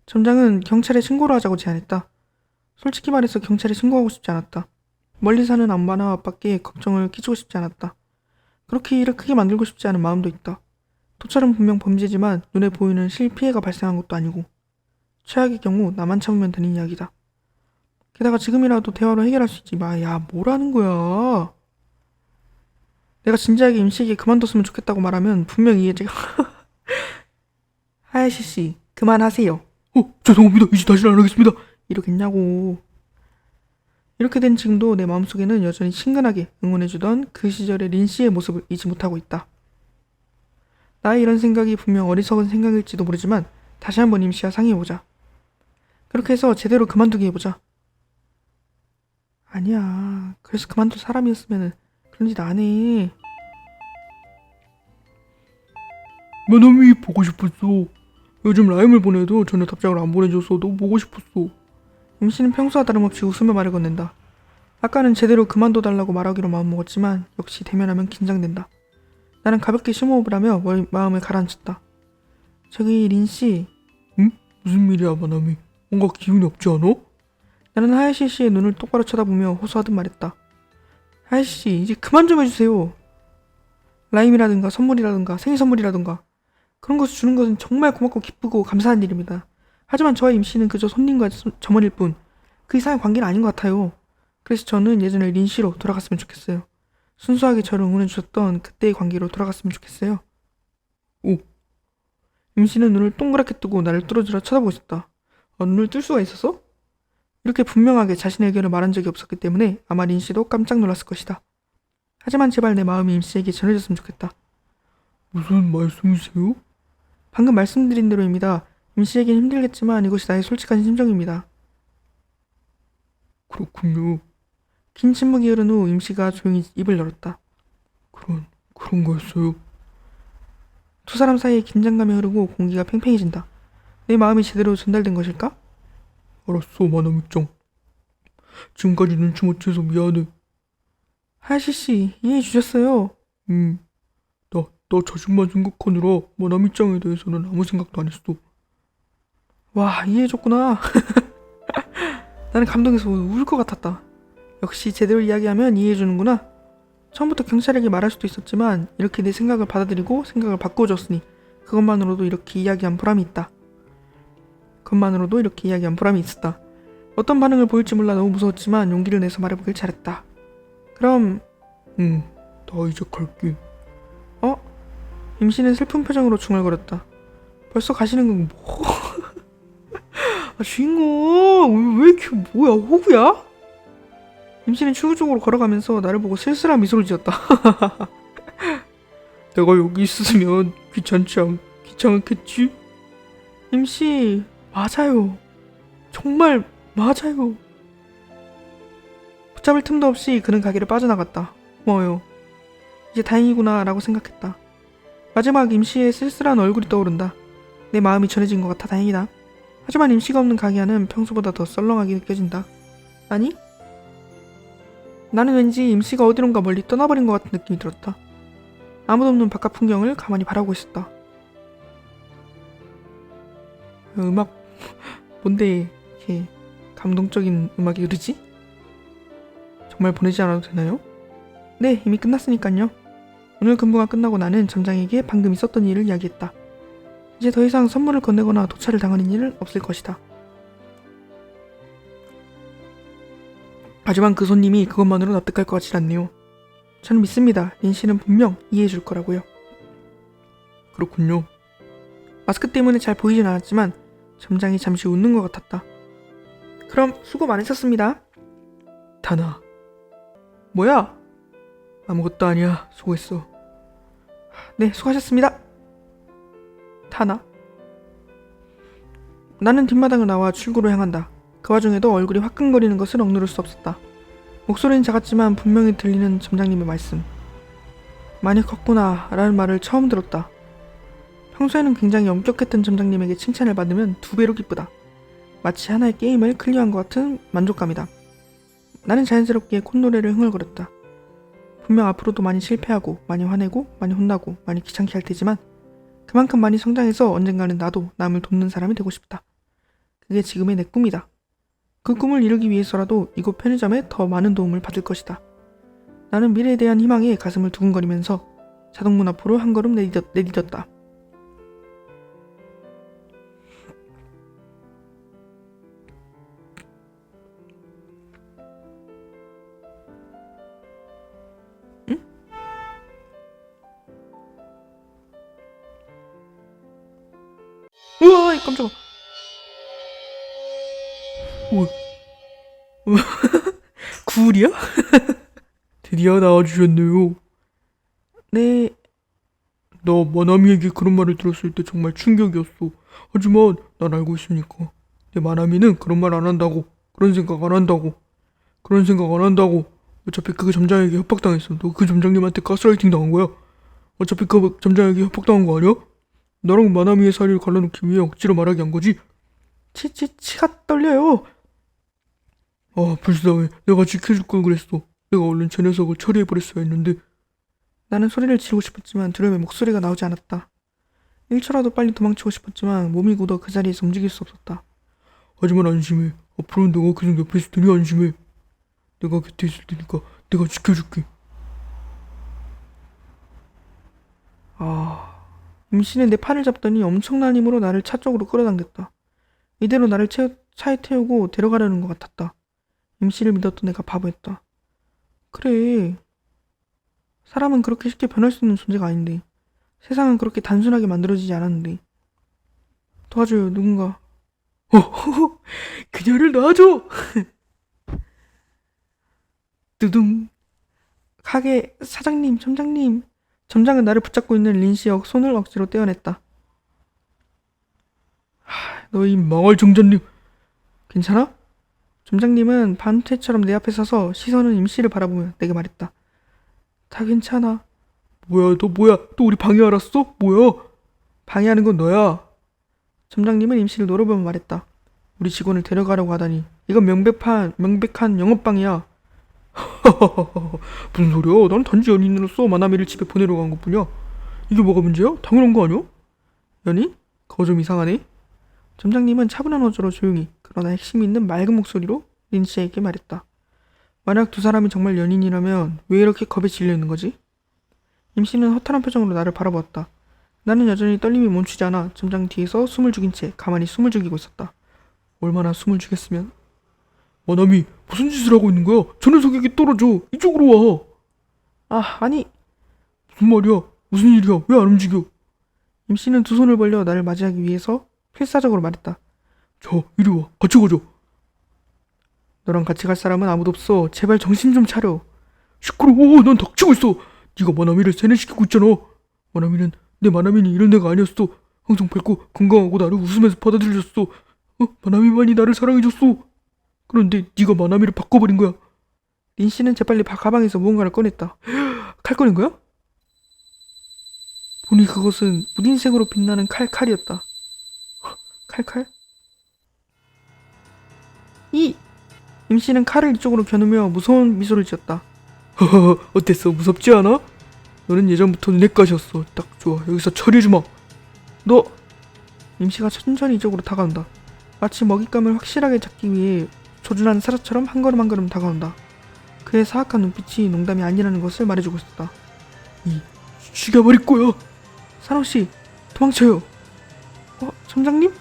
점장은 경찰에 신고를 하자고 제안했다. 솔직히 말해서 경찰에 신고하고 싶지 않았다. 멀리 사는 엄마나 아빠께 걱정을 끼치고 싶지 않았다. 그렇게 일을 크게 만들고 싶지 않은 마음도 있다. 도찰은 분명 범죄지만 눈에 보이는 실피해가 발생한 것도 아니고 최악의 경우 나만 참으면 되는 이야기다. 게다가 지금이라도 대화로 해결할 수 있지. 야 뭐라는 거야. 내가 진지하게 임씨에게 그만뒀으면 좋겠다고 말하면 분명 이해제가 하야시씨 그만하세요. 죄송합니다. 이제 다시는 안 하겠습니다. 이러겠냐고. 이렇게 된 지금도 내 마음속에는 여전히 친근하게 응원해주던 그 시절의 린 씨의 모습을 잊지 못하고 있다. 나의 이런 생각이 분명 어리석은 생각일지도 모르지만 다시 한번 임 씨와 상의해보자. 그렇게 해서 제대로 그만두게 해보자. 아니야. 그래서 그만둘 사람이었으면 그런 짓 안 해. 마나미 보고 싶었어. 요즘 라임을 보내도 전혀 답장을 안 보내줘서 너무 보고 싶었어. 임 씨는 평소와 다름없이 웃으며 말을 건넨다. 아까는 제대로 그만둬달라고 말하기로 마음먹었지만 역시 대면하면 긴장된다. 나는 가볍게 심호흡을 하며 마음을 가라앉혔다. 저기 린 씨. 응? 무슨 일이야 마나미? 뭔가 기운이 없지 않아? 나는 하야시 씨의 눈을 똑바로 쳐다보며 호소하듯 말했다. 하야시 씨, 이제 그만 좀 해주세요. 라임이라든가 선물이라든가 생일 선물이라든가 그런 것을 주는 것은 정말 고맙고 기쁘고 감사한 일입니다. 하지만 저와 임 씨는 그저 손님과 점원일 뿐 그 이상의 관계는 아닌 것 같아요. 그래서 저는 예전에 린 씨로 돌아갔으면 좋겠어요. 순수하게 저를 응원해 주셨던 그때의 관계로 돌아갔으면 좋겠어요. 오. 임 씨는 눈을 동그랗게 뜨고 나를 뚫어지러 쳐다보고 있었다. 눈을 뜰 수가 있었어? 이렇게 분명하게 자신의 의견을 말한 적이 없었기 때문에 아마 린 씨도 깜짝 놀랐을 것이다. 하지만 제발 내 마음이 임 씨에게 전해졌으면 좋겠다. 무슨 말씀이세요? 방금 말씀드린 대로입니다. 임 씨에겐 힘들겠지만 이것이 나의 솔직한 심정입니다. 그렇군요. 긴 침묵이 흐른 후 임 씨가 조용히 입을 열었다. 그런 거였어요. 두 사람 사이에 긴장감이 흐르고 공기가 팽팽해진다. 내 마음이 제대로 전달된 것일까? 알았어 마나미짱. 지금까지 눈치 못 채서 미안해. 하야시 씨, 이해해 주셨어요. 나 자신만 생각하느라 마나미짱에 대해서는 아무 생각도 안 했어. 와, 이해해줬구나. 나는 감동해서 울 것 같았다. 역시 제대로 이야기하면 이해해주는구나. 처음부터 경찰에게 말할 수도 있었지만 이렇게 내 생각을 받아들이고 생각을 바꿔줬으니 그것만으로도 이렇게 이야기한 보람이 있다. 있었다. 어떤 반응을 보일지 몰라 너무 무서웠지만 용기를 내서 말해보길 잘했다. 그럼 나 이제 갈게. 임 씨는 슬픈 표정으로 중얼거렸다. 벌써 가시는 건 뭐? 주인공 왜 이렇게 뭐야 호구야? 임 씨는 출구 쪽으로 걸어가면서 나를 보고 쓸쓸한 미소를 지었다. 내가 여기 있으면 귀찮겠지? 임 씨, 맞아요. 정말 맞아요. 붙잡을 틈도 없이 그는 가게를 빠져나갔다. 고마워요. 이제 다행이구나 라고 생각했다. 마지막 임 씨의 쓸쓸한 얼굴이 떠오른다. 내 마음이 전해진 것 같아 다행이다. 하지만 임 씨가 없는 가게 안은 평소보다 더 썰렁하게 느껴진다. 아니? 나는 왠지 임 씨가 어디론가 멀리 떠나버린 것 같은 느낌이 들었다. 아무도 없는 바깥 풍경을 가만히 바라보고 있었다. 음악 뭔데 이렇게 감동적인 음악이 흐르지? 정말 보내지 않아도 되나요? 네, 이미 끝났으니깐요. 오늘 근무가 끝나고 나는 점장에게 방금 있었던 일을 이야기했다. 이제 더 이상 선물을 건네거나 도찰을 당하는 일은 없을 것이다. 하지만 그 손님이 그것만으로 납득할 것 같지 않네요. 저는 믿습니다. 린 씨는 분명 이해해 줄 거라고요. 그렇군요. 마스크 때문에 잘 보이진 않았지만 점장이 잠시 웃는 것 같았다. 그럼 수고 많으셨습니다. 타나. 뭐야? 아무것도 아니야. 수고했어. 네, 수고하셨습니다. 타나? 나는 뒷마당을 나와 출구로 향한다. 그 와중에도 얼굴이 화끈거리는 것을 억누를 수 없었다. 목소리는 작았지만 분명히 들리는 점장님의 말씀. 많이 컸구나 라는 말을 처음 들었다. 평소에는 굉장히 엄격했던 점장님에게 칭찬을 받으면 2배로 기쁘다. 마치 하나의 게임을 클리어한 것 같은 만족감이다. 나는 자연스럽게 콧노래를 흥얼거렸다. 분명 앞으로도 많이 실패하고 많이 화내고 많이 혼나고 많이 귀찮게 할 테지만 그만큼 많이 성장해서 언젠가는 나도 남을 돕는 사람이 되고 싶다. 그게 지금의 내 꿈이다. 그 꿈을 이루기 위해서라도 이곳 편의점에 더 많은 도움을 받을 것이다. 나는 미래에 대한 희망에 가슴을 두근거리면서 자동문 앞으로 한 걸음 내디뎠다. 응? 우와, 깜짝아. 얼굴이요? 드디어 나와주셨네요. 네, 나 마나미에게 그런 말을 들었을 때 정말 충격이었어. 하지만 난 알고 있으니까. 내 마나미는 그런 말 안 한다고. 그런 생각 안 한다고. 그런 생각 안 한다고. 어차피 그 점장에게 협박당했어. 너 그 점장님한테 가스라이팅 당한 거야. 어차피 그 점장에게 협박당한 거 아니야? 나랑 마나미의 사이를 갈라놓기 위해 억지로 말하게 한 거지? 치가 떨려요. 아, 불쌍해. 내가 지켜줄 걸 그랬어. 내가 얼른 저 녀석을 처리해버렸어야 했는데. 나는 소리를 지르고 싶었지만 두려움에 목소리가 나오지 않았다. 1초라도 빨리 도망치고 싶었지만 몸이 굳어 그 자리에서 움직일 수 없었다. 하지만 안심해. 앞으로는 내가 계속 옆에 있을 테니 안심해. 내가 곁에 있을 테니까 내가 지켜줄게. 임씨는 내 팔을 잡더니 엄청난 힘으로 나를 차 쪽으로 끌어당겼다. 이대로 나를 차에 태우고 데려가려는 것 같았다. 임씨를 믿었던 내가 바보였다. 그래. 사람은 그렇게 쉽게 변할 수 있는 존재가 아닌데. 세상은 그렇게 단순하게 만들어지지 않았는데. 도와줘요, 누군가. 그녀를 놔줘! 두둥. 가게 사장님, 점장님. 점장은 나를 붙잡고 있는 린씨의 손을 억지로 떼어냈다. 너희 망할 정자님. 괜찮아? 점장님은 반태처럼 내 앞에 서서 시선은 임씨를 바라보며 내게 말했다. 다 괜찮아. 뭐야, 너 뭐야? 또 우리 방해 알았어? 뭐야? 방해하는 건 너야. 점장님은 임씨를 노려보며 말했다. 우리 직원을 데려가려고 하다니. 이건 명백한 영업방해야. 무슨 소리야? 난 단지 연인으로서 마나미를 집에 보내러 간 것뿐이야. 이게 뭐가 문제야? 당연한 거 아니야? 연인? 그거 좀 이상하네. 점장님은 차분한 어조로 조용히 그러나 핵심이 있는 맑은 목소리로 린씨에게 말했다. 만약 두 사람이 정말 연인이라면 왜 이렇게 겁에 질려 있는 거지? 임씨는 허탈한 표정으로 나를 바라보았다. 나는 여전히 떨림이 멈추지 않아 점장 뒤에서 숨을 죽인 채 가만히 숨을 죽이고 있었다. 얼마나 숨을 죽였으면. 마나미, 무슨 짓을 하고 있는 거야? 저 녀석에게 떨어져. 이쪽으로 와. 아니. 무슨 말이야? 무슨 일이야? 왜 안 움직여? 임씨는 두 손을 벌려 나를 맞이하기 위해서 필사적으로 말했다. 자, 이리 와. 같이 가자. 너랑 같이 갈 사람은 아무도 없어. 제발 정신 좀 차려. 시끄러워. 난 닥치고 있어. 네가 마나미를 세뇌시키고 있잖아. 내 마나미는 이런 애가 아니었어. 항상 밝고 건강하고 나를 웃으면서 받아들여줬어. 마나미만이 나를 사랑해줬어. 그런데 네가 마나미를 바꿔버린 거야. 린씨는 재빨리 가방에서 무언가를 꺼냈다. 칼 꺼낸 거야? 보니 그것은 무딘색으로 빛나는 칼이었다. 칼? 임씨는 칼을 이쪽으로 겨누며 무서운 미소를 지었다. 하하, 어땠어? 무섭지 않아? 너는 예전부터 눈엣가시였어. 딱 좋아. 여기서 처리해주마. 너! 임씨가 천천히 이쪽으로 다가온다. 마치 먹잇감을 확실하게 잡기 위해 조준하는 사자처럼 한 걸음 한 걸음 다가온다. 그의 사악한 눈빛이 농담이 아니라는 것을 말해주고 있었다. 죽여버릴 거야. 산호씨, 도망쳐요. 점장님?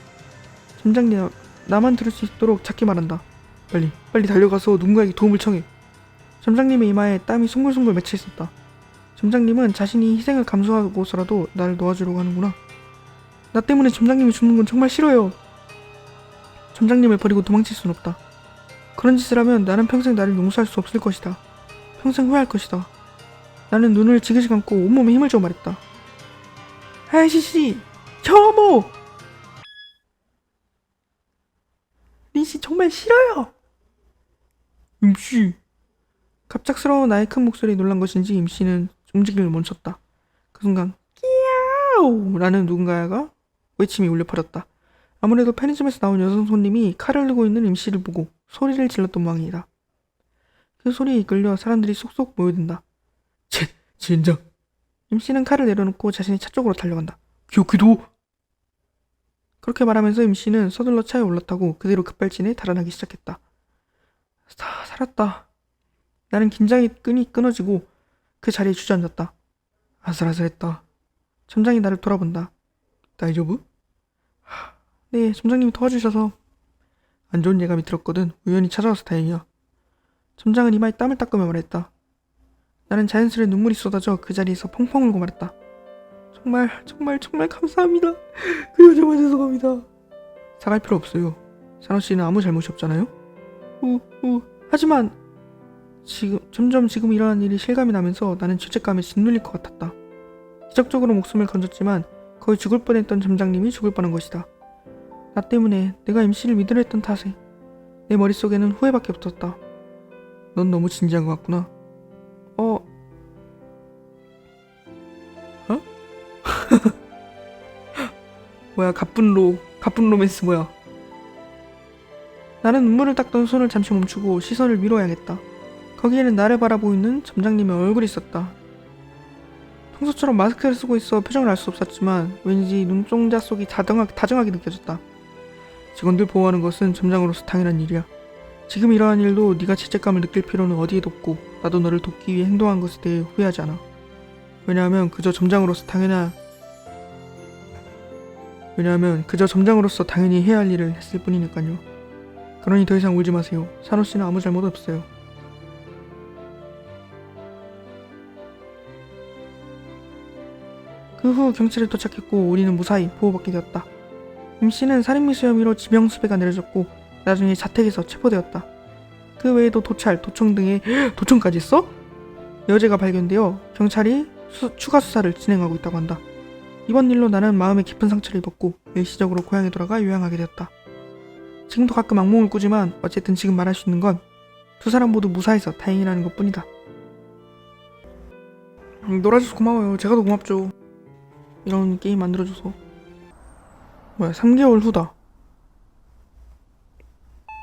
점장님, 나만 들을 수 있도록 작게 말한다. 빨리 달려가서 누군가에게 도움을 청해. 점장님의 이마에 땀이 송글송글 맺혀 있었다. 점장님은 자신이 희생을 감수하고서라도 나를 도와주려고 하는구나. 나 때문에 점장님이 죽는 건 정말 싫어요. 점장님을 버리고 도망칠 순 없다. 그런 짓을 하면 나는 평생 나를 용서할 수 없을 것이다. 평생 후회할 것이다. 나는 눈을 지그시 감고 온몸에 힘을 줘 말했다. 아이씨, 혐오! 린씨 정말 싫어요! 임씨. 갑작스러운 나의 큰 목소리에 놀란 것인지 임씨는 움직임을 멈췄다. 그 순간 끼야오! 라는 누군가가 외침이 울려 퍼졌다. 아무래도 편의점에서 나온 여성 손님이 칼을 들고 있는 임씨를 보고 소리를 질렀던 모양이다. 그 소리에 이끌려 사람들이 쏙쏙 모여든다. 젠장. 임씨는 칼을 내려놓고 자신의 차 쪽으로 달려간다. 기억해둬. 그렇게 말하면서 임씨는 서둘러 차에 올라타고 그대로 급발진해 달아나기 시작했다. 살았다. 나는 긴장의 끈이 끊어지고 그 자리에 주저앉았다. 아슬아슬했다. 점장이 나를 돌아본다. 다이저브? 네, 점장님이 도와주셔서. 안 좋은 예감이 들었거든. 우연히 찾아와서 다행이야. 점장은 이마에 땀을 닦으며 말했다. 나는 자연스레 눈물이 쏟아져 그 자리에서 펑펑 울고 말했다. 정말 감사합니다. 그리고 정말 죄송합니다. 사갈 필요 없어요. 산호씨는 아무 잘못이 없잖아요. 하지만 점점 지금 일어난 일이 실감이 나면서 나는 죄책감에 짓눌릴 것 같았다. 기적적으로 목숨을 건졌지만 거의 죽을 뻔했던 점장님이 죽을 뻔한 것이다. 나 때문에 내가 MC를 믿으려 했던 탓에 내 머릿속에는 후회밖에 없었다. 넌 너무 진지한 것 같구나. 어? 뭐야, 가쁜 로맨스 뭐야. 나는 눈물을 닦던 손을 잠시 멈추고 시선을 위로 향했다. 거기에는 나를 바라보고 있는 점장님의 얼굴이 있었다. 평소처럼 마스크를 쓰고 있어 표정을 알 수 없었지만 왠지 눈동자 속이 다정하게 느껴졌다. 직원들 보호하는 것은 점장으로서 당연한 일이야. 지금 이러한 일도 네가 죄책감을 느낄 필요는 어디에도 없고 나도 너를 돕기 위해 행동한 것에 대해 후회하지 않아. 왜냐하면 그저 점장으로서 당연히 해야 할 일을 했을 뿐이니까요. 그러니 더 이상 울지 마세요. 산호 씨는 아무 잘못 없어요. 그 후 경찰에 도착했고 우리는 무사히 보호받게 되었다. 임씨는 살인미수 혐의로 지명수배가 내려졌고 나중에 자택에서 체포되었다. 그 외에도 도찰, 도청 등의 도청까지 했어? 여죄가 발견되어 경찰이 추가 수사를 진행하고 있다고 한다. 이번 일로 나는 마음에 깊은 상처를 입었고 일시적으로 고향에 돌아가 요양하게 되었다. 지금도 가끔 악몽을 꾸지만 어쨌든 지금 말할 수 있는 건 두 사람 모두 무사해서 다행이라는 것뿐이다. 놀아줘서 고마워요. 제가 더 고맙죠. 이런 게임 만들어줘서. 뭐야, 3개월 후다.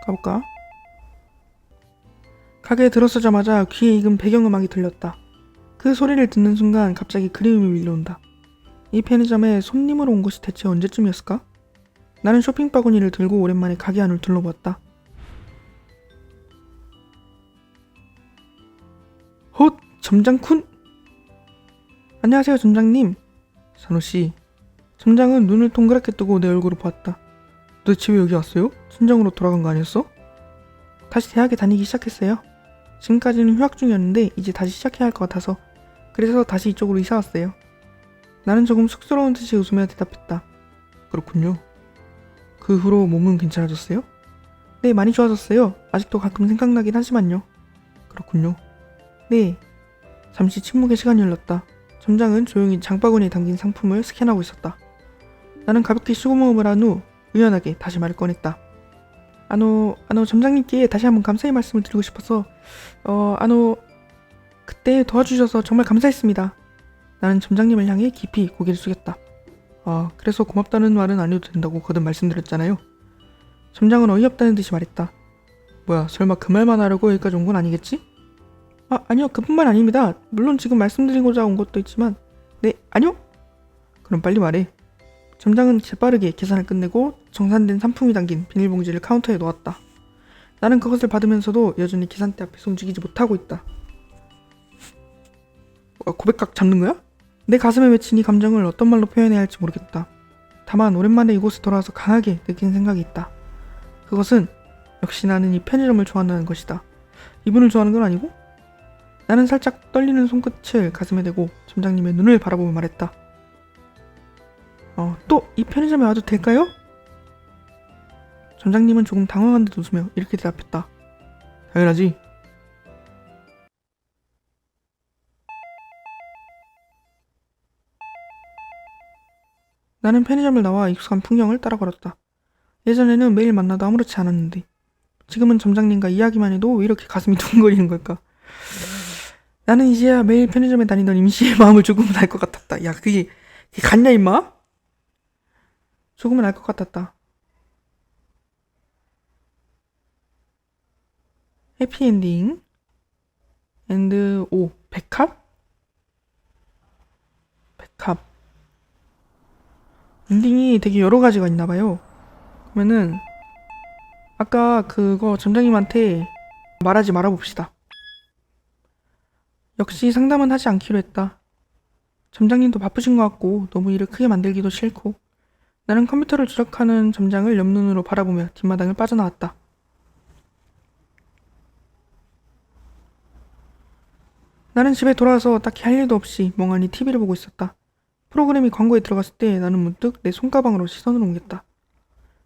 가볼까? 가게에 들어서자마자 귀에 익은 배경음악이 들렸다. 그 소리를 듣는 순간 갑자기 그리움이 밀려온다. 이 편의점에 손님으로 온 것이 대체 언제쯤이었을까? 나는 쇼핑 바구니를 들고 오랜만에 가게 안을 둘러보았다. 헛! 점장쿤! 안녕하세요, 점장님. 산호씨, 점장은 눈을 동그랗게 뜨고 내 얼굴을 보았다. 도대체 왜 여기 왔어요? 친정으로 돌아간 거 아니었어? 다시 대학에 다니기 시작했어요. 지금까지는 휴학 중이었는데 이제 다시 시작해야 할 것 같아서 그래서 다시 이쪽으로 이사 왔어요. 나는 조금 쑥스러운 듯이 웃으며 대답했다. 그렇군요. 그 후로 몸은 괜찮아졌어요? 네, 많이 좋아졌어요. 아직도 가끔 생각나긴 하지만요. 그렇군요. 네. 잠시 침묵의 시간이 흘렀다. 점장은 조용히 장바구니에 담긴 상품을 스캔하고 있었다. 나는 가볍게 시고모음을 한 후 의연하게 다시 말을 꺼냈다. 점장님께 다시 한번 감사의 말씀을 드리고 싶어서 그때 도와주셔서 정말 감사했습니다. 나는 점장님을 향해 깊이 고개를 숙였다. 아, 그래서 고맙다는 말은 안 해도 된다고 거듭 말씀드렸잖아요. 점장은 어이없다는 듯이 말했다. 뭐야, 설마 그 말만 하려고 여기까지 온 건 아니겠지? 아니요, 그뿐만 아닙니다. 물론 지금 말씀드리고자 온 것도 있지만 네, 아니요? 그럼 빨리 말해. 점장은 재빠르게 계산을 끝내고 정산된 상품이 담긴 비닐봉지를 카운터에 놓았다. 나는 그것을 받으면서도 여전히 계산대 앞에서 움직이지 못하고 있다. 고백각 잡는 거야? 내 가슴에 맺힌 이 감정을 어떤 말로 표현해야 할지 모르겠다. 다만 오랜만에 이곳에 돌아와서 강하게 느낀 생각이 있다. 그것은 역시 나는 이 편의점을 좋아한다는 것이다. 이분을 좋아하는 건 아니고? 나는 살짝 떨리는 손끝을 가슴에 대고 점장님의 눈을 바라보며 말했다. 또 이 편의점에 와도 될까요? 점장님은 조금 당황한 듯 웃으며 이렇게 대답했다. 당연하지. 나는 편의점을 나와 익숙한 풍경을 따라 걸었다. 예전에는 매일 만나도 아무렇지 않았는데 지금은 점장님과 이야기만 해도 왜 이렇게 가슴이 두근거리는 걸까? 나는 이제야 매일 편의점에 다니던 임시의 마음을 조금은 알 것 같았다. 야, 그게 갔냐 임마? 조금은 알 것 같았다. 해피엔딩 앤드 백합? 엔딩이 되게 여러 가지가 있나 봐요. 그러면은 아까 그거 점장님한테 말하지 말아봅시다. 역시 상담은 하지 않기로 했다. 점장님도 바쁘신 것 같고 너무 일을 크게 만들기도 싫고 나는 컴퓨터를 조작하는 점장을 옆눈으로 바라보며 뒷마당을 빠져나왔다. 나는 집에 돌아와서 딱히 할 일도 없이 멍하니 TV를 보고 있었다. 프로그램이 광고에 들어갔을 때 나는 문득 내 손가방으로 시선을 옮겼다.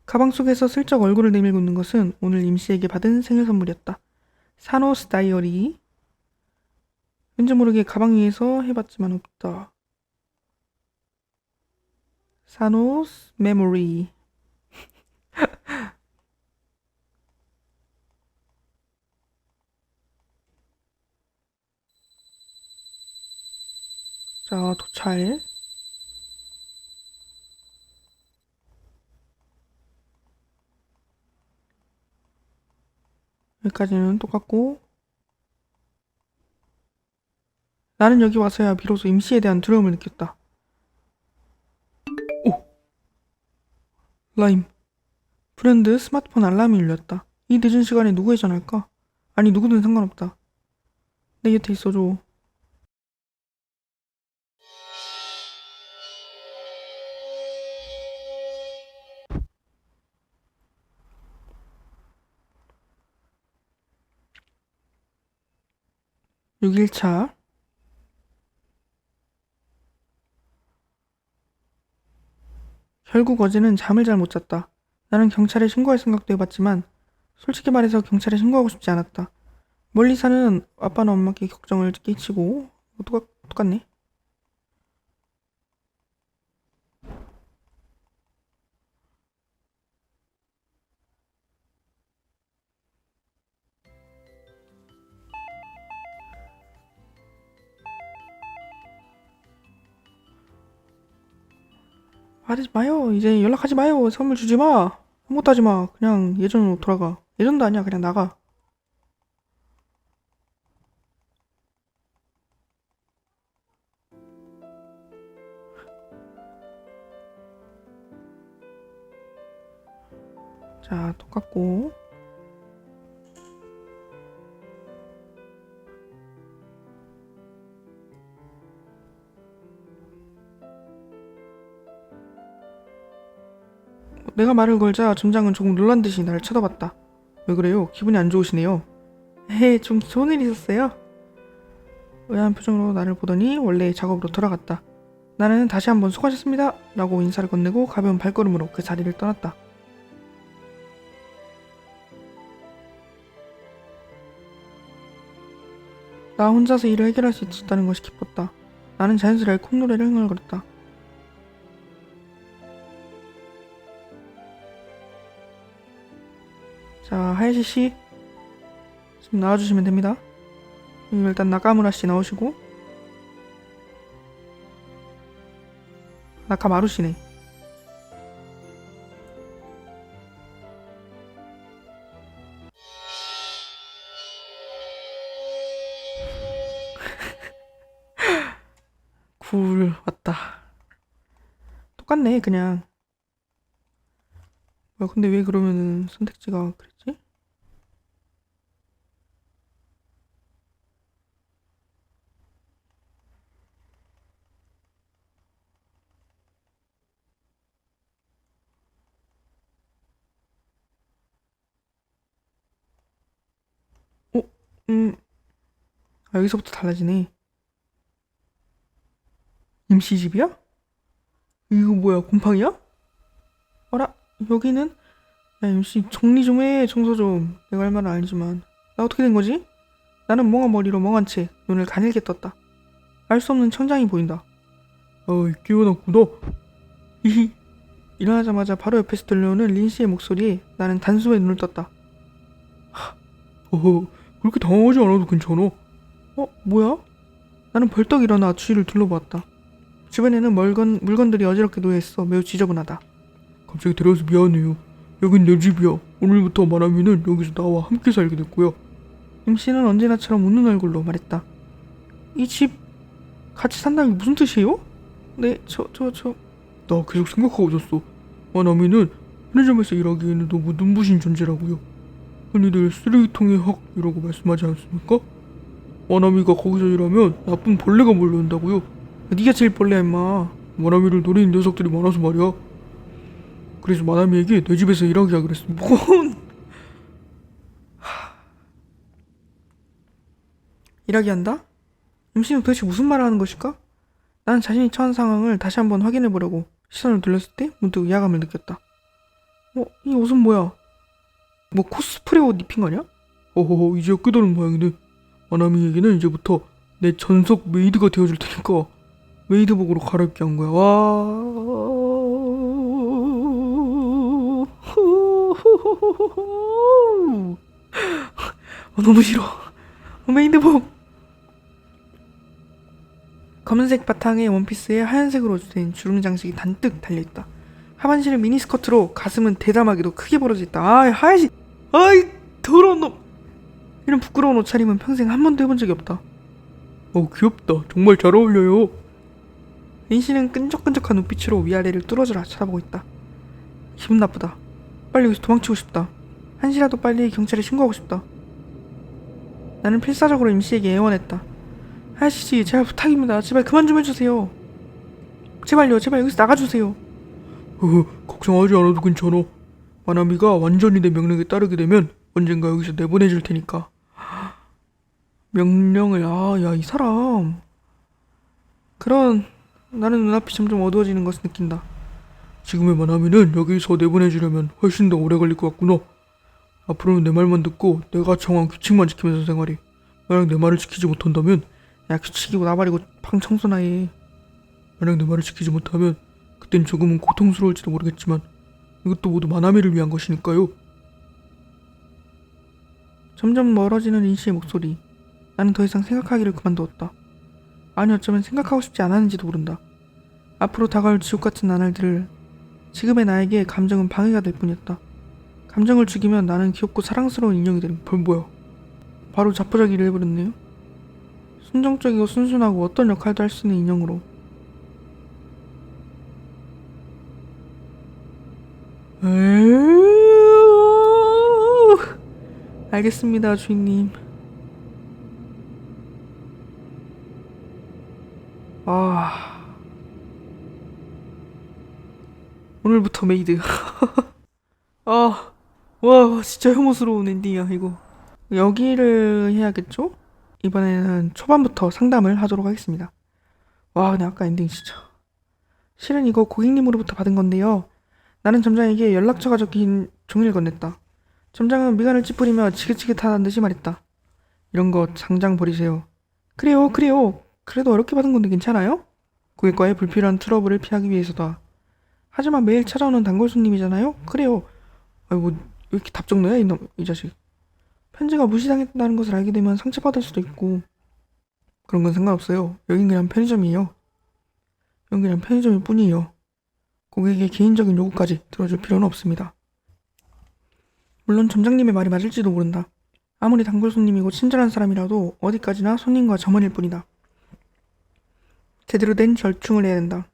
가방 속에서 슬쩍 얼굴을 내밀고 있는 것은 오늘 임씨에게 받은 생일 선물이었다. 사노스 다이어리 왠지 모르게 가방 위에서 해봤지만 없다. 사노스 메모리. 자, 도찰. 여기까지는 똑같고, 나는 여기 와서야 비로소 임시에 대한 두려움을 느꼈다. 오! 라임. 브랜드 스마트폰 알람이 울렸다. 이 늦은 시간에 누구에 전화할까? 아니, 누구든 상관없다. 내 곁에 있어줘. (6일차) 결국 어제는 잠을 잘 못 잤다. 나는 경찰에 신고할 생각도 해봤지만 솔직히 말해서 경찰에 신고하고 싶지 않았다. 멀리 사는 아빠나 엄마께 걱정을 끼치고 똑같네. 말하지 마요. 이제 연락하지 마요. 선물 주지 마. 아무것도 하지 마. 그냥 예전으로 돌아가. 예전도 아니야. 그냥 나가. 자, 똑같고. 내가 말을 걸자 점장은 조금 놀란 듯이 나를 쳐다봤다. 왜 그래요? 기분이 안 좋으시네요. 좀 좋은 일 있었어요. 의아한 표정으로 나를 보더니 원래의 작업으로 돌아갔다. 나는 다시 한번 수고하셨습니다 라고 인사를 건네고 가벼운 발걸음으로 그 자리를 떠났다. 나 혼자서 일을 해결할 수 있었다는 것이 기뻤다. 나는 자연스레 콧노래를 흥얼거렸다. 자, 하야시 씨, 지금 나와주시면 됩니다. 일단 나카무라 씨 나오시고, 나카마루 씨네. 굴 왔다. 똑같네 그냥. 근데 왜 그러면은 선택지가 그랬지? 어? 여기서부터 달라지네. 임시집이야? 이거 뭐야, 곰팡이야? 어라? 여기는? 야, 임시 정리 좀 해. 청소 좀. 내가 할 말은 아니지만. 나 어떻게 된 거지? 나는 멍한 머리로 멍한 채 눈을 가늘게 떴다. 알 수 없는 천장이 보인다. 깨어났구나. 히히. 일어나자마자 바로 옆에서 들려오는 린 씨의 목소리에 나는 단숨에 눈을 떴다. 그렇게 당황하지 않아도 괜찮아. 뭐야? 나는 벌떡 일어나 주위를 둘러보았다. 주변에는 물건들이 어지럽게 놓여있어 매우 지저분하다. 갑자기 데려와서 미안해요. 여긴 내 집이야. 오늘부터 마나미는 여기서 나와 함께 살게 됐고요. 임씨는 언제나처럼 웃는 얼굴로 말했다. 이 집 같이 산다는 게 무슨 뜻이에요? 네, 나 계속 생각하고 있었어. 마나미는 편의점에서 일하기에는 너무 눈부신 존재라고요. 흔히들 쓰레기통의 학이라고 말씀하지 않습니까? 마나미가 거기서 일하면 나쁜 벌레가 몰려온다고요. 네가 제일 벌레야 임마. 마나미를 노리는 녀석들이 많아서 말이야. 그래서 마나미에게 내 집에서 일하게 하기로 했어. 뭔? 일하게 한다? 임씨는 도대체 무슨 말을 하는 것일까? 나는 자신이 처한 상황을 다시 한번 확인해보려고 시선을 돌렸을 때 문득 위화감을 느꼈다. 이 옷은 뭐야? 코스프레 옷 입힌 거냐? 이제 깨달은 모양이네. 마나미에게는 이제부터 내 전속 메이드가 되어줄 테니까 메이드복으로 갈아입게 한 거야. 너무 싫어. 메이드복. 검은색 바탕에 원피스에 하얀색으로 된 주름 장식이 단뜩 달려있다. 하반신은 미니스커트로 가슴은 대담하게도 크게 벌어져 있다. 하얀색. 아이 더러운 놈. 이런 부끄러운 옷차림은 평생 한 번도 해본 적이 없다. 귀엽다. 정말 잘 어울려요. 인씨는 끈적끈적한 눈빛으로 위아래를 뚫어져라 쳐다보고 있다. 기분 나쁘다. 빨리 여기서 도망치고 싶다. 한시라도 빨리 경찰에 신고하고 싶다. 나는 필사적으로 임씨에게 애원했다. 하야시씨 제발 부탁입니다. 제발 그만 좀 해주세요. 제발요. 제발 여기서 나가주세요. 걱정하지 않아도 괜찮아. 마나미가 완전히 내 명령에 따르게 되면 언젠가 여기서 내보내줄 테니까. 명령을 야 이 사람. 그런 나는 눈앞이 점점 어두워지는 것을 느낀다. 지금의 마나미는 여기서 내보내주려면 훨씬 더 오래 걸릴 것 같구나. 앞으로는 내 말만 듣고 내가 정한 규칙만 지키면서 생활해. 만약 내 말을 지키지 못한다면 야 규칙이고 나발이고 방 청소나 해. 만약 내 말을 지키지 못하면 그땐 조금은 고통스러울지도 모르겠지만 이것도 모두 마나미를 위한 것이니까요. 점점 멀어지는 인씨의 목소리. 나는 더 이상 생각하기를 그만두었다. 아니 어쩌면 생각하고 싶지 않았는지도 모른다. 앞으로 다가올 지옥같은 나날들을 지금의 나에게 감정은 방해가 될 뿐이었다. 감정을 죽이면 나는 귀엽고 사랑스러운 인형이 되는 뭐야? 바로 자포자기를 해버렸네요. 순정적이고 순순하고 어떤 역할도 할 수 있는 인형으로. 알겠습니다 주인님. 오늘부터 메이드. 와 진짜 혐오스러운 엔딩이야 이거. 여기를 해야겠죠? 이번에는 초반부터 상담을 하도록 하겠습니다. 근데 아까 엔딩 진짜. 실은 이거 고객님으로부터 받은 건데요. 나는 점장에게 연락처가 적힌 종이를 건넸다. 점장은 미간을 찌푸리며 지긋지긋하다는 듯이 말했다. 이런 거 당장 버리세요. 그래요. 그래도 어렵게 받은 건데 괜찮아요? 고객과의 불필요한 트러블을 피하기 위해서다. 하지만 매일 찾아오는 단골 손님이잖아요? 그래요. 왜 이렇게 답정너야 이 자식. 편지가 무시당했다는 것을 알게 되면 상처받을 수도 있고. 그런 건 상관없어요. 여긴 그냥 편의점이에요. 여긴 그냥 편의점일 뿐이에요. 고객의 개인적인 요구까지 들어줄 필요는 없습니다. 물론 점장님의 말이 맞을지도 모른다. 아무리 단골 손님이고 친절한 사람이라도 어디까지나 손님과 점원일 뿐이다. 제대로 된 절충을 해야 된다.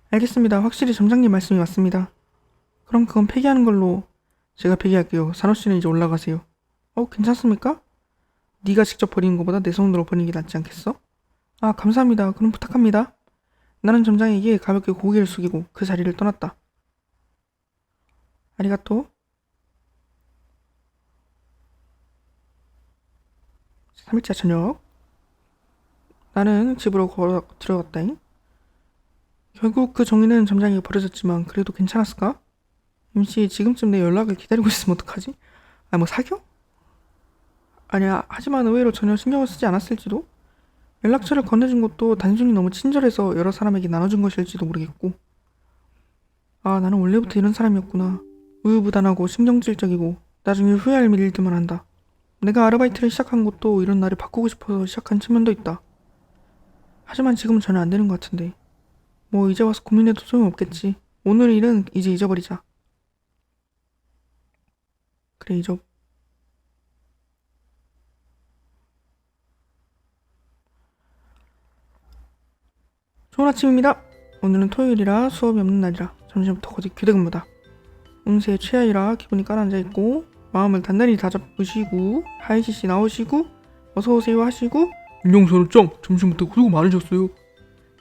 알겠습니다. 확실히 점장님 말씀이 맞습니다. 그럼 그건 폐기하는 걸로. 제가 폐기할게요. 산호씨는 이제 올라가세요. 괜찮습니까? 네가 직접 버리는 것보다 내 손으로 버리는 게 낫지 않겠어? 감사합니다. 그럼 부탁합니다. 나는 점장에게 가볍게 고개를 숙이고 그 자리를 떠났다. 아리가또. 3일차 저녁. 나는 집으로 걸어 들어갔다잉. 결국 그 종이는 점장에게 버려졌지만 그래도 괜찮았을까? 임씨 지금쯤 내 연락을 기다리고 있으면 어떡하지? 사겨? 아니야. 하지만 의외로 전혀 신경을 쓰지 않았을지도? 연락처를 건네준 것도 단순히 너무 친절해서 여러 사람에게 나눠준 것일지도 모르겠고. 나는 원래부터 이런 사람이었구나. 우유부단하고 신경질적이고 나중에 후회할 일들만 한다. 내가 아르바이트를 시작한 것도 이런 나를 바꾸고 싶어서 시작한 측면도 있다. 하지만 지금은 전혀 안 되는 것 같은데. 이제 와서 고민해도 소용없겠지. 오늘 일은 이제 잊어버리자. 그래 좋은 아침입니다. 오늘은 토요일이라 수업이 없는 날이라 점심부터 거의 교대근무다. 운세 최하이라 기분이 깔아앉아있고 마음을 단단히 다잡으시고 하이시씨 나오시고 어서오세요 하시고 인형선우짱 점심부터 수고 많으셨어요.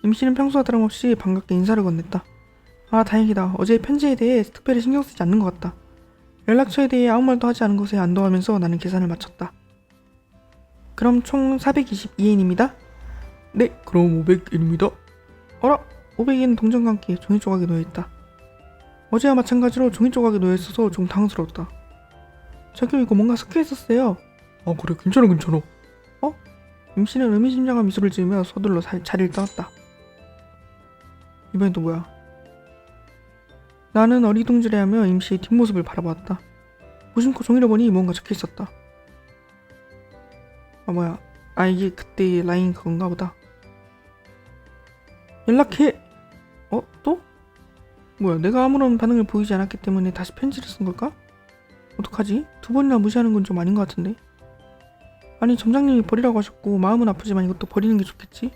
임씨는 평소와 다름없이 반갑게 인사를 건넸다. 다행이다. 어제의 편지에 대해 특별히 신경 쓰지 않는 것 같다. 연락처에 대해 아무 말도 하지 않은 것에 안도하면서 나는 계산을 마쳤다. 그럼 총 422엔입니다. 네, 그럼 500엔입니다. 500엔 동전과 함께 종이 조각에 놓여있다. 어제와 마찬가지로 종이 조각에 놓여있어서 좀 당황스러웠다. 저기요 이거 뭔가 섞여있었어요. 그래 괜찮아. 임씨는 의미심장한 미소를 지으며 서둘러 자리를 떠났다. 이번엔 또 뭐야? 나는 어리둥절해하며 임씨의 뒷모습을 바라보았다. 무심코 종이를 보니 뭔가 적혀있었다. 아 뭐야, 아 이게 그때 라인 그건가 보다. 연락해! 또? 뭐야, 내가 아무런 반응을 보이지 않았기 때문에 다시 편지를 쓴 걸까? 어떡하지? 두 번이나 무시하는 건 좀 아닌 것 같은데? 아니 점장님이 버리라고 하셨고 마음은 아프지만 이것도 버리는 게 좋겠지?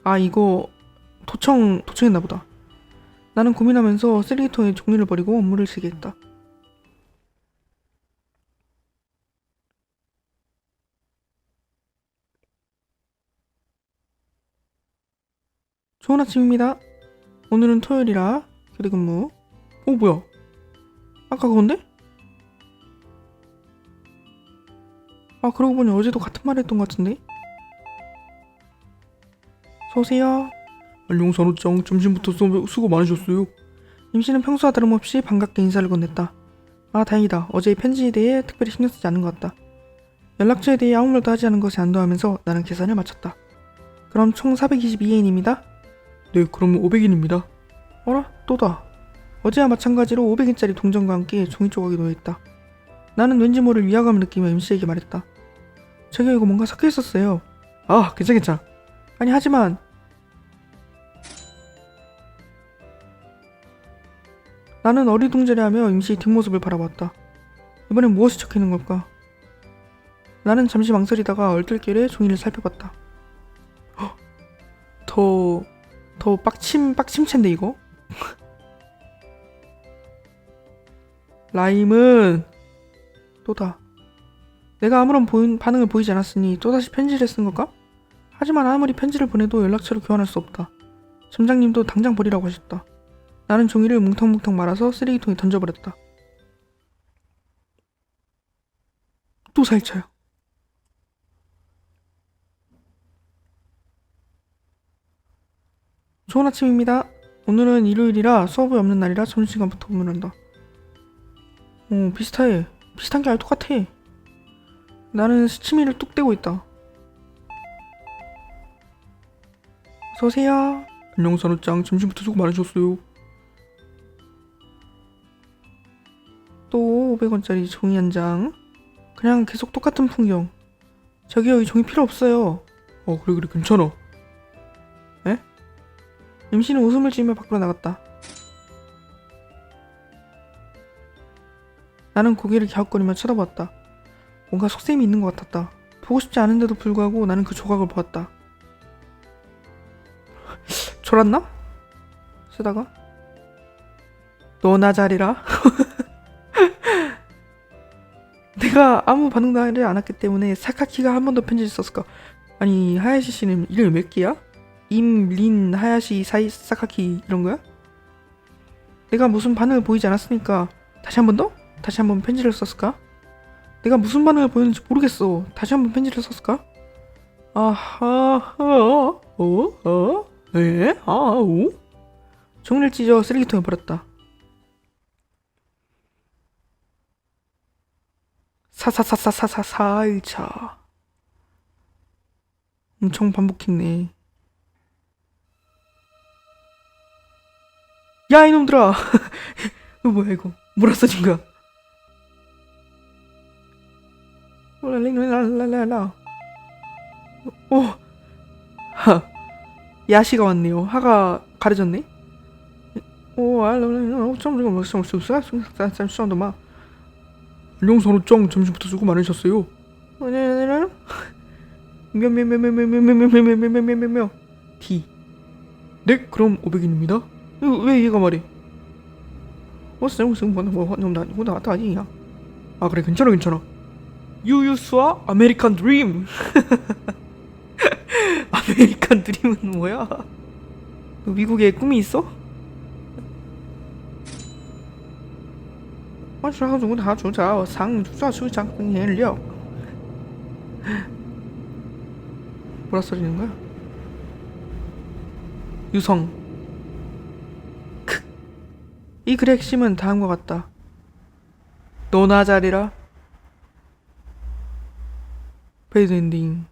아 이거 도청했나 보다. 나는 고민하면서 쓰레기통에 종이를 버리고 업무를 시작했다. 좋은 아침입니다. 오늘은 토요일이라 교대 근무. 뭐야? 아까 그건데? 아 그러고 보니 어제도 같은 말 했던 것 같은데? 어서오세요. 안녕 산호짱, 점심부터 수고 많으셨어요. 임씨는 평소와 다름없이 반갑게 인사를 건넸다. 아 다행이다. 어제의 편지에 대해 특별히 신경 쓰지 않은 것 같다. 연락처에 대해 아무 말도 하지 않은 것에 안도하면서 나는 계산을 마쳤다. 그럼 총 422엔입니다. 네, 그럼 500인입니다. 어라? 또다. 어제와 마찬가지로 500엔짜리 동전과 함께 종이 조각이 놓여있다. 나는 왠지 모를 위화감을 느끼며 임씨에게 말했다. 저기요 이거 뭔가 섞여있었어요. 아, 괜찮아. 아니 하지만 나는 어리둥절해하며 임씨의 뒷모습을 바라봤다. 이번엔 무엇이 적혀있는 걸까? 나는 잠시 망설이다가 얼떨결에 종이를 살펴봤다. 헉, 더 빡침체인데 이거? 라임은 또다. 내가 아무런 반응을 보이지 않았으니 또다시 편지를 쓴 걸까? 하지만 아무리 편지를 보내도 연락처를 교환할 수 없다. 점장님도 당장 버리라고 하셨다. 나는 종이를 뭉텅뭉텅 말아서 쓰레기통에 던져버렸다. 또 살차요. 좋은 아침입니다. 오늘은 일요일이라 수업이 없는 날이라 점심시간부터 근무한다. 비슷해. 비슷한 게 아주 똑같아. 나는 스치미를 뚝 떼고 있다. 어서오세요. 안녕 산호짱, 점심부터 수고 많으셨어요. 또 500원짜리 종이 한 장. 그냥 계속 똑같은 풍경. 저기요 이 종이 필요 없어요. 그래 괜찮아. 임씨는 웃음을 지으며 밖으로 나갔다. 나는 고개를 갸웃거리며 쳐다보았다. 뭔가 속셈이 있는 것 같았다. 보고 싶지 않은데도 불구하고 나는 그 조각을 보았다. 졸았나? 쓰다가 너나 잘해라. 내가 아무 반응도 하지 않았기 때문에 사카키가 한 번 더 편지를 썼을까? 아니 하야시 씨는 이름이 몇 개야? 임린 하야시 사카키 이런 거야? 내가 무슨 반응을 보이지 않았으니까 다시 한 번 더? 다시 한 번 편지를 썼을까? 내가 무슨 반응을 보였는지 모르겠어. 다시 한 번 편지를 썼을까? 종이를 찢어 쓰레기통에 버렸다. 사일차. 엄청 반복했네. 야 이놈들아. 이거 뭐야 이거 뭐라 써진 거야? 야시가 왔네요. 하가 가려졌네. 안녕 산호짱, 점심부터 수고 많으셨어요. D. 네, 그럼 500인입니다. 왜 얘가 말해? 아 그래 괜찮아. 유유수와 아메리칸 드림. 아메리칸 드림은 뭐야? 너 미국에 꿈이 있어? 뭐라 써지는 거야? 유성. 이 글의 핵심은 다음과 같다. 너나 잘해라. 배드 엔딩.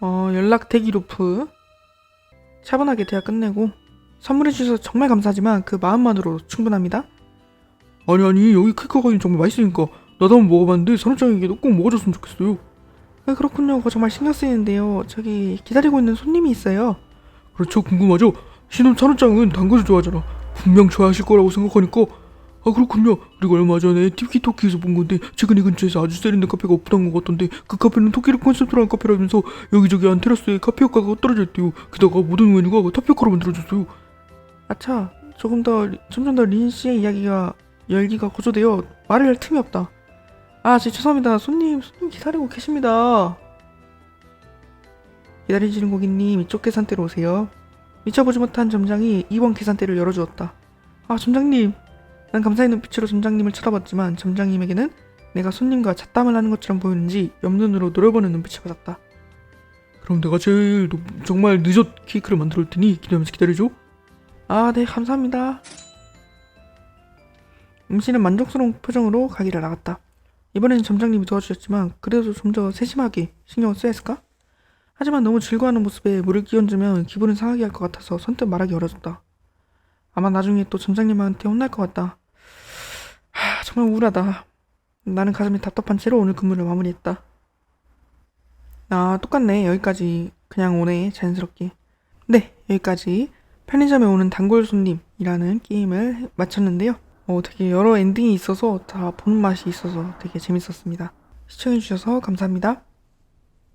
연락 대기 루프. 차분하게 대화 끝내고 선물해 주셔서 정말 감사하지만 그 마음만으로 충분합니다. 아니 여기 케이크가 정말 맛있으니까 나도 한번 먹어봤는데 사람장에게도 꼭 먹어줬으면 좋겠어요. 네, 그렇군요. 그거 정말 신경 쓰이는데요. 저기 기다리고 있는 손님이 있어요. 그렇죠, 궁금하죠? 신혼 사람장은 단 것을 좋아하잖아. 분명 좋아하실 거라고 생각하니까. 아 그렇군요. 그리고 얼마 전에 티키토키에서 본 건데 최근 이 근처에서 아주 세련된 카페가 오픈한 것 같던데 그 카페는 토끼를 컨셉트로 한 카페라면서 여기저기 안 테라스에 카페 효과가 떨어져 있대요. 게다가 모든 메뉴가 타피오카로 만들어졌어요. 아차, 점점 더 린 씨의 이야기가 열기가 고조되어 말을 할 틈이 없다. 아, 죄송합니다. 손님 기다리고 계십니다. 기다리시는 고객님, 이쪽 계산대로 오세요. 미쳐보지 못한 점장이 2번 계산대를 열어주었다. 아, 점장님. 난 감사의 눈빛으로 점장님을 쳐다봤지만 점장님에게는 내가 손님과 잡담을 하는 것처럼 보이는지 옆눈으로 노려보는 눈빛을 받았다. 그럼 내가 정말 늦었 케이크를 만들어 올 테니 기다리면서 기다려줘. 아, 네, 감사합니다. 임씨는 만족스러운 표정으로 가게를 나갔다. 이번에는 점장님이 도와주셨지만 그래도 좀 더 세심하게 신경을 써야 했을까? 하지만 너무 즐거워하는 모습에 물을 끼얹으면 기분을 상하게 할 것 같아서 선뜻 말하기 어려졌다. 아마 나중에 또 점장님한테 혼날 것 같다. 정말 우울하다. 나는 가슴이 답답한 채로 오늘 근무를 마무리했다. 아, 똑같네. 여기까지 그냥 오네. 자연스럽게. 네, 여기까지 편의점에 오는 단골 손님이라는 게임을 마쳤는데요. 되게 여러 엔딩이 있어서 다 보는 맛이 있어서 되게 재밌었습니다. 시청해주셔서 감사합니다.